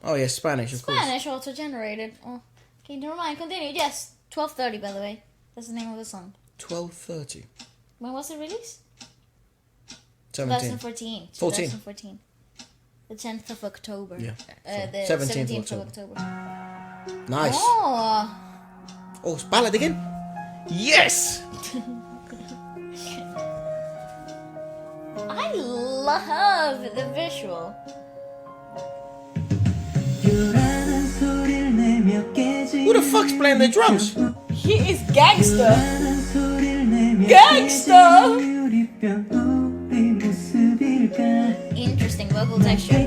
Oh yeah, Spanish, of course. Spanish also generated. Oh, okay, never mind. Continue. Yes, 12:30. By the way, that's the name of the song. 12:30. When was it released? 17. 2014. 14. 2014. The 10th of October. Yeah. The 17th of October. Nice. Oh. It's ballad again. Yes. I love the visual. Who the fuck's playing the drums? He is gangster. Gangster. Interesting vocal texture.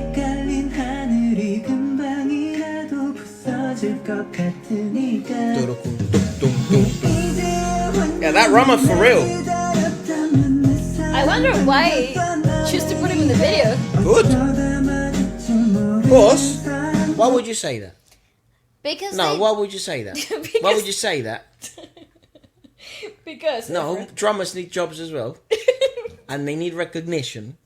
Yeah, that drummer for real. I wonder why choose to put him in the video. Good. Of course. Why would you say that? Because No, they- why would you say that? Why would you say that? Because No, drummers need jobs as well. And they need recognition.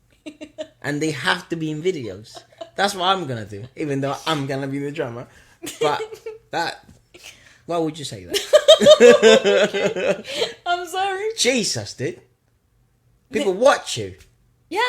And they have to be in videos. That's what I'm going to do. Even though I'm going to be the drummer. But why would you say that? I'm sorry. Jesus, dude. People watch you. Yeah,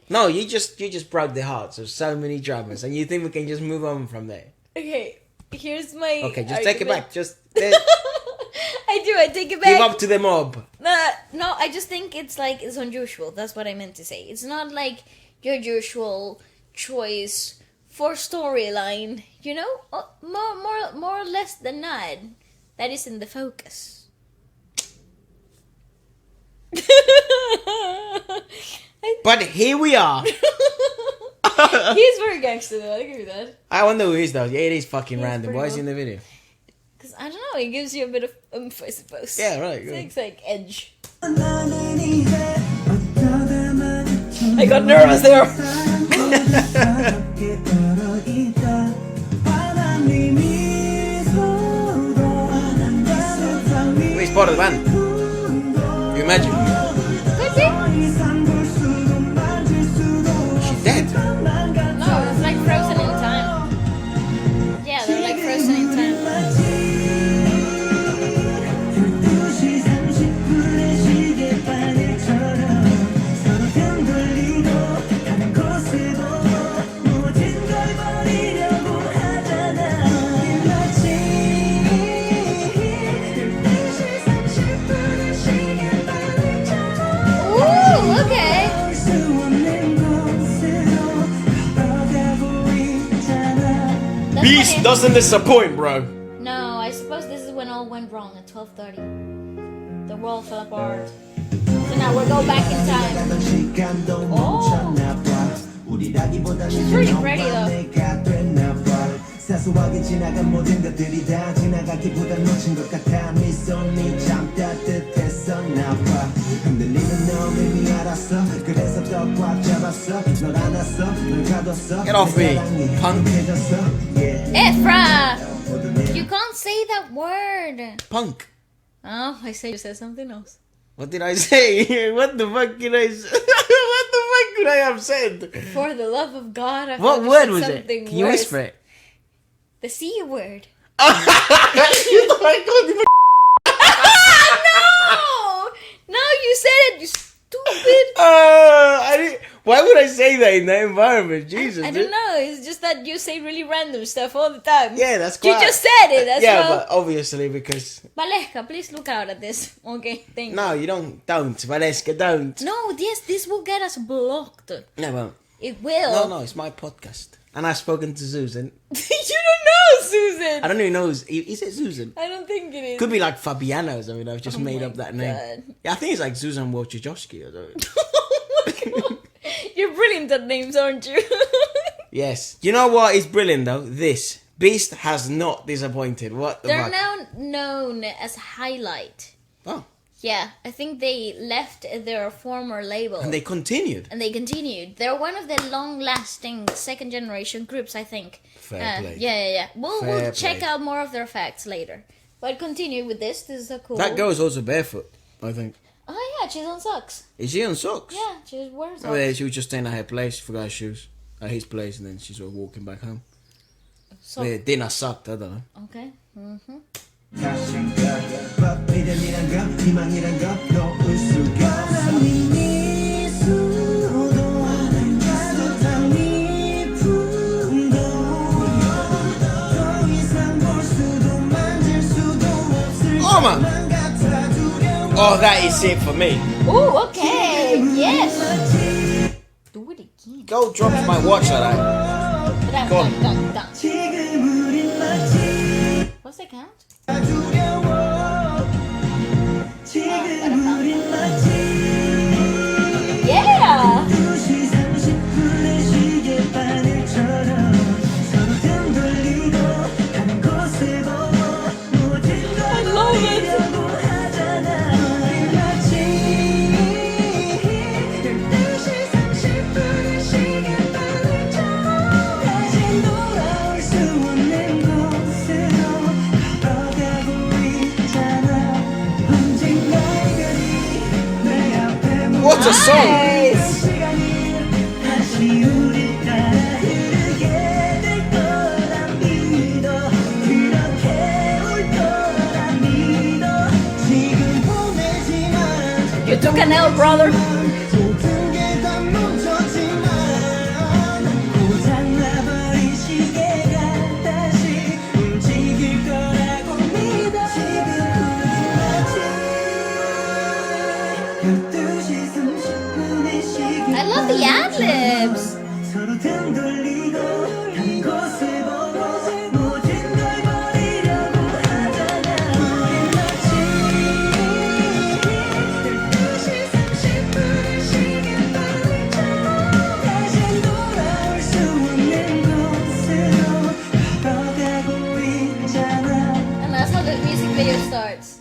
No, you just broke the hearts of so many drummers. And you think we can just move on from there. okay. Here's my. Okay, just take it back. Just I take it back. give up to the mob. No, I just think it's like it's unusual. That's what I meant to say. It's not like your usual choice for storyline. You know, more or less than not. That is in the focus. But here we are. He's very gangster though. I agree with that. I wonder who he is though. Yeah, it is fucking He's random. pretty Why is he cool. in the video? Because I don't know, it gives you a bit of oomph, I suppose. Yeah, right. Good. It's like edge. I got nervous there. He's part of the band. You imagine? She's dead. No, it's like frozen in time. Yeah, they're like frozen in time. Ooh, okay. That's Beast when it- doesn't disappoint, bro. No, I suppose this is when all went wrong at 12:30. The world fell apart. So now we'll go back in time. Oh. She's pretty pretty though. 사소하게 지나간 모든 것들이 다 지나가기보단 놓친 것 같아 미소니 참 따뜻했었나 봐 흔들리는 너 이미 알았어 그래서 더 꽉 잡았어 널 안았어 널 가뒀어 Get off me, punk. Efra! You can't say that word. Punk. Oh, I say you said something else. What did I say? What the fuck did I say? What the fuck could I have said? For the love of God, I What thought you word said was it? something Can you worse. whisper it? The C word. You thought I called you No! No, you said it, you stupid. I didn't. Why would I say that in that environment? Jesus. I dude. don't know, it's just that you say really random stuff all the time. Yeah, that's You quite. just said it as yeah, well. but obviously because Waleska, please look out at this. Okay, thank you. no, you don't. Waleska, don't. No, yes, this will get us blocked. No, it won't. It will. No, it's my podcast, and I've spoken to Susan. You don't know, Susan. I don't even know. Is it Susan? I don't think it is. Could be like Fabiana or something. I've just Oh made my up that name. God. Yeah, I think it's like Susan Wojciechowski or something. Oh my God. You're brilliant at names, aren't you? Yes. You know what is brilliant though? This Beast has not disappointed. What the They're fuck? now known as Highlight. Oh, Yeah, I think they left their former label. and they continued. And they continued. They're one of the long-lasting second-generation groups, I think. Fair play. Yeah. We'll Fair check play. out more of their facts later. But continue with this. This is a cool. That girl's also barefoot, I think. Oh yeah, she's on socks. Is she on socks? Yeah, she's wearing socks. Oh, yeah, she was just staying at her place, forgot her shoes. At his place, and then she's sort of walking back home. So, Yeah, dinner sucked, I don't know. okay. 미련이란 거 희망이란 거 놓을 수가 없어 미소도 따뜻한 네 품도 더 이상 볼 수도 만질 수도 없을 Oh, man. 것만 같아 두려워 Oh, that is it for me. Ooh, okay. Yes. Do it again. Go drop my watch like that. Go on. Dun. 지금 우린 마치 What's the count? 두려워 지금 우린 마치 Yeah. 2시 30분의 시계바늘처럼 서로 등 돌리고 가는 곳을 보고 모든 걸 버리려고 하잖아 우리 마치 12시 30분의 시계바늘처럼 다시 돌아올 수 없는 곳으로 걸어가고 있잖아 언젠가 이별이 내 앞에 What a song! 시간이 다시 우리 따라 흐르게 될 거라 믿어 그렇게 올 거라 믿어 지금 보내지만 You took an L, brother. 모든 게 다 멈췄지만 고장나버린 시계가 다시 움직일 거라고 믿어 지금 우리 마치 12시 30분의 시계 I love the ad-libs. 서로 등 돌리고 가는 곳을 보고 모든 걸 버리려고 하잖아 우린 마치 12시 30분의 시계바늘처럼 다시 돌아올 수 없는 곳으로 걸어가고 있잖아 And that's how the music video starts.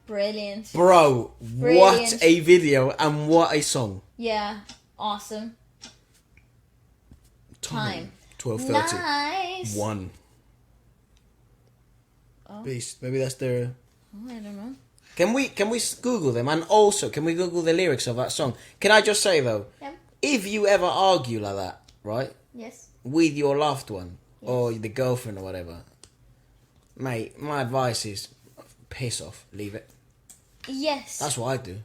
Brilliant. Bro, Brilliant. what a video and what a song. Yeah. Awesome. Time. 12:30. Nice. 1. Beast. Maybe that's their... Oh, I don't know. Can we Google them? And also, can we Google the lyrics of that song? Can I just say though, Yeah. if you ever argue like that, right, Yes. with your loved one or the girlfriend or whatever, mate, my advice is piss off, leave it. Yes. That's what I do.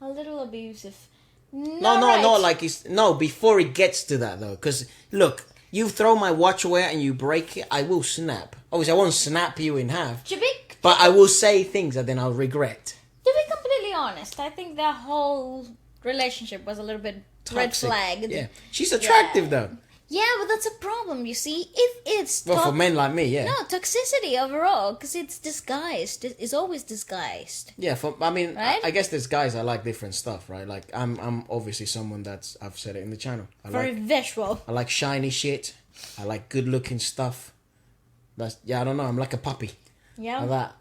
A little abusive. No, not like it's before it gets to that though, because look, you throw my watch away and you break it, I will snap. Obviously, I won't snap you in half, but I will say things that then I'll regret. To be completely honest, I think the whole relationship was a little bit red Toxic. flagged. Yeah, she's attractive though. Yeah, but that's a problem, you see. If it's Well, for men like me, yeah. no toxicity overall, because it's disguised. It's always disguised. Yeah, I mean, Right? I guess there's guys that like different stuff, right? Like, I'm obviously someone that's, I've said it in the channel. Very visual. I like shiny shit. I like good looking stuff. I don't know, I'm like a puppy. Yeah. Like that.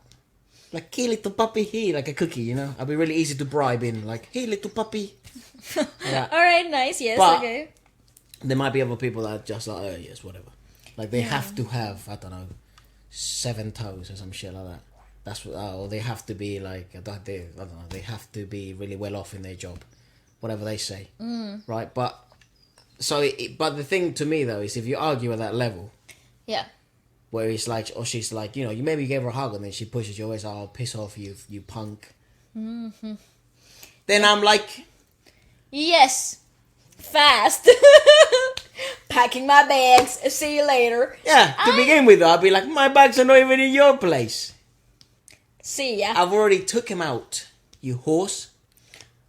Like, hey, little puppy, hey, like a cookie, you know? I'll be really easy to bribe in, like, hey, little puppy. Yeah. All right, nice. Yes, But- okay. There might be other people that are just like, oh, yes, whatever. Like, they have to have, I don't know, 7 toes or some shit like that. That's what, or they have to be like, I don't know, they have to be really well off in their job. Whatever they say. Right? But, but the thing to me, though, is if you argue at that level, Yeah. where it's like, or she's like, you know, you maybe gave her a hug and then she pushes you away, so I'll piss off you punk. Mm-hmm. Then I'm like, Yes. Fast. Packing my bags. See you later. yeah, to begin with, I'll be like, my bags are not even in your place. See ya. I've already took him out, you horse.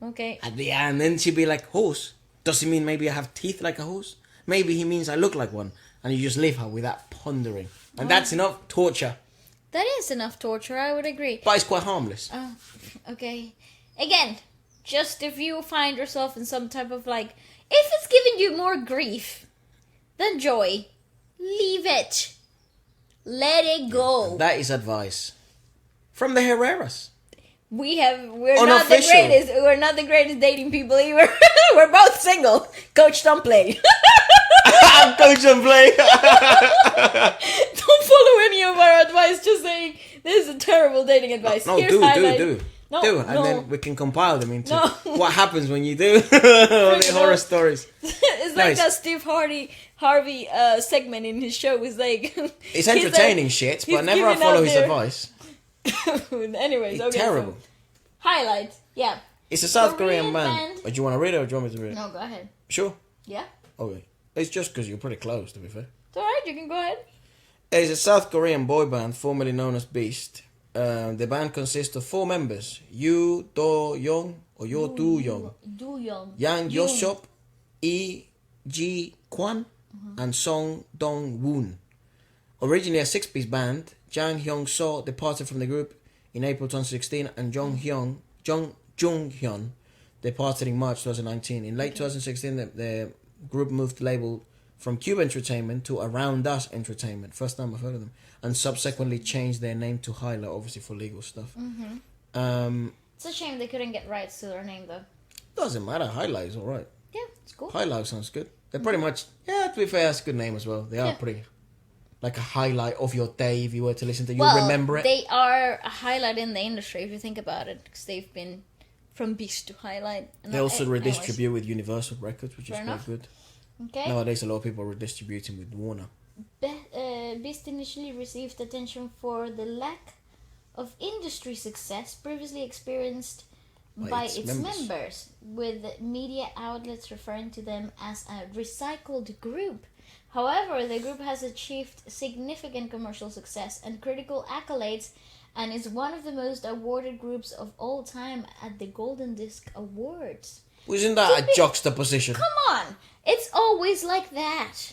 Okay. And then she'd be like, horse? Does he mean maybe I have teeth like a horse? Maybe he means I look like one. And you just leave her with that pondering. And that's enough torture. That is enough torture, I would agree. But it's quite harmless. Okay. Again, just if you find yourself in some type of like, if it's giving you more grief the joy. Leave it. Let it go. That is advice from the Herreras. We're Unofficial. We're not the greatest dating people either. We're both single. Coach, don't play. Coach and play. Don't follow any of our advice. Just saying this is a terrible dating advice. No, Here's do, highlight. do, and then we can compile them into No. what happens when you do all the horror stories. It's like Nice. that Steve Harvey segment in his show. Is like It's entertaining shit, but never I follow his advice. Anyways, It's okay. terrible. So, highlight. Yeah. It's a South Korean Korean band. band. Do you want to read it or do you want me to read it? No, go ahead. Sure. Yeah. Okay. It's just because you're pretty close, to be fair. It's alright. You can go ahead. It's a South Korean boy band formerly known as Beast. The band consists of 4 members: Yoo Do-young or Yoo Do-young, Do Young. Yang Yoshop, Lee Ji Kwan, and Song Dong-woon. Originally a 6-piece band, Jang Hyung-seo departed from the group in April 2016 and Jung Jung-hyun departed in March 2019. In late 2016, the group moved label from Cube Entertainment to Around Us Entertainment. First time I've heard of them. And subsequently changed their name to Hyla, obviously for legal stuff. It's a shame they couldn't get rights to their name though. Doesn't matter, Hyla is alright. Yeah, it's cool. Hyla sounds good. They're pretty much, yeah, to be fair, that's a good name as well. They are Yeah. pretty, like a highlight of your day if you were to listen to. You Well, remember it. they are a highlight in the industry if you think about it, because they've been from Beast to Highlight. And They also anyways. redistribute with Universal Records, which is Fair quite enough. good. Okay. Nowadays, a lot of people are redistributing with Warner. Beast initially received attention for the lack of industry success previously experienced by its members, with media outlets referring to them as a recycled group. However, the group has achieved significant commercial success and critical accolades and is one of the most awarded groups of all time at the Golden Disc Awards. Isn't that a juxtaposition? Come on! It's always like that.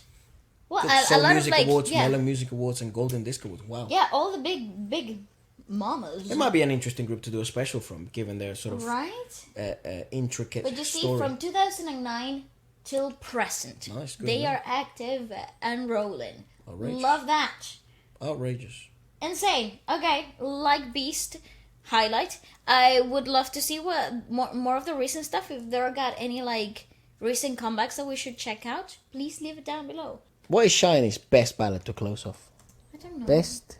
Well, a Soul lot Music of like, Awards, yeah, Melon Music Awards, and Golden Disc Awards. Wow. yeah, all the big mamas. It might be an interesting group to do a special from, given their sort of Right? intricate But you see, story. from 2009 till present, Nice, good, they man. are active and rolling. Outrageous. Love that. Outrageous. Insane. Okay, like Beast, highlight. I would love to see what more of the recent stuff. If there got any like recent comebacks that we should check out, please leave it down below. What is SHINee's best ballad to close off? I don't know. Best?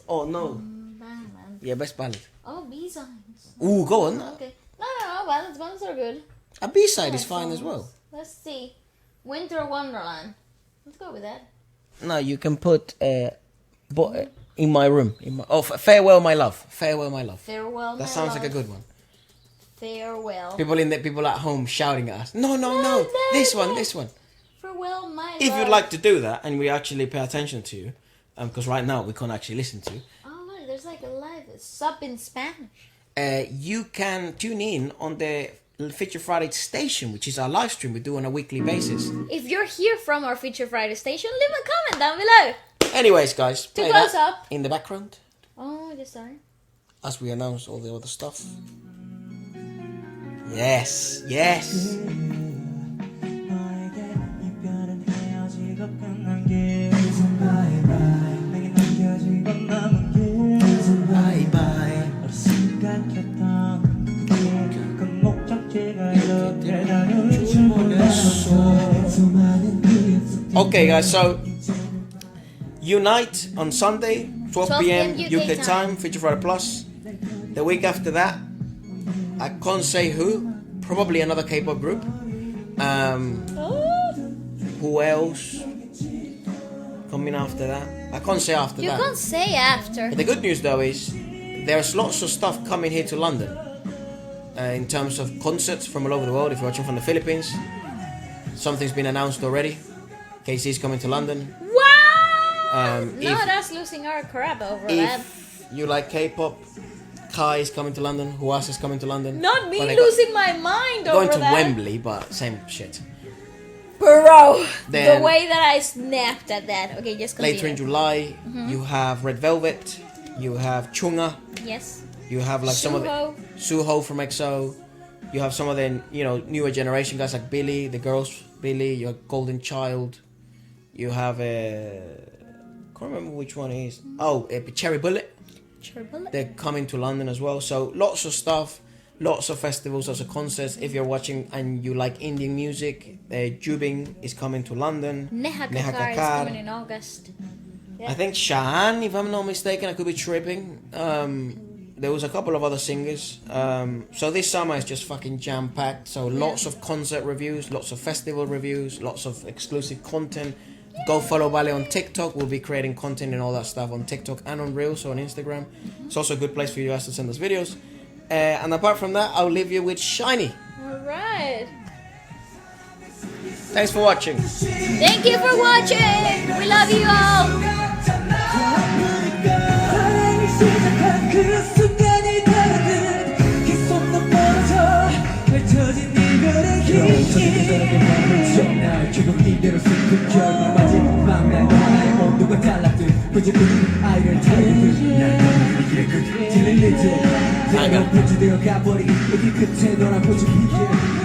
Oh no. Yeah, best ballad. Oh, B-sides. Ooh, go on. Okay. No. Ballads are good. A B-side is fine as well. Let's see. Winter Wonderland. Let's go with that. No, you can put in my room. Farewell, my love. Farewell, my love. Farewell. That sounds like a good one. Farewell. People at home shouting at us. No. This one. Farewell, my love. If you'd like to do that and we actually pay attention to you, because right now we can't actually listen to you, Oh, look, there's like a live sub in Spanish. you can tune in on the Feature Friday station, which is our live stream we do on a weekly basis. If you're here from our Feature Friday station, leave a comment down below. Anyways, guys, To play close that up. in the background Oh, yes, sorry. as we announce all the other stuff. Yes. 너에게 이별은 헤어지고 끝난 길 Bye bye 내게 남겨진 건 남은 길 Bye bye 어느 순간 켰던 그 목적지가 이렇게 다가올 줄 몰랐어 수많은 그 약속들 Okay, guys, so Unite on Sunday, 12 p.m. UK time, Feature Friday Plus. The week after that, I can't say who, probably another K-pop group. Who else coming after that? I can't say after You that. can't say after. But the good news though is there's lots of stuff coming here to London in terms of concerts from all over the world. If you're watching from the Philippines, something's been announced already. KC's coming to London. Wow! If- Not us losing our crap over that. If you like K-pop, Kai is coming to London. Who else is coming to London? Not me Well, they losing my mind over going to that. Wembley, but same shit. Bro, Then- the way that I snapped at that. Okay, just continue. Later in July, you have Red Velvet, you have Chunga, Yes. you have like some of the Suho. Suho from EXO, You have some of the newer generation guys like Billy, the girls Billy. You have Golden Child. You have can't remember which one it is. Oh, Cherry Bullet. Cherry Bullet. They're coming to London as well. So lots of stuff, lots of festivals, lots of concerts. If you're watching and you like Indian music, Jubin is coming to London. Neha Kakkar is coming in August. I think Shahan, if I'm not mistaken, I could be tripping. There was a couple of other singers. So this summer is just fucking jam-packed. So lots of concert reviews, lots of festival reviews, lots of exclusive content. Go follow Vale on TikTok. We'll be creating content and all that stuff on TikTok and on Reels, so on Instagram. It's also a good place for you guys to send us videos. And apart from that, I'll leave you with SHINee. Alright. Thanks for watching. Thank you for watching. We love you all. 사랑이 시작한 그 순간이 다르듯 계속 넘어져 펼쳐진 이별의 힘이 날 결국 이대로 슬픈 결국 마지막 날 하나의 온도가 달랐듯 굳이 우리 아이를 타이듯 난 이 길의 끝 들릴 듯 내가 높여지되어 가버린 이 길 끝에 너랑 보지 위해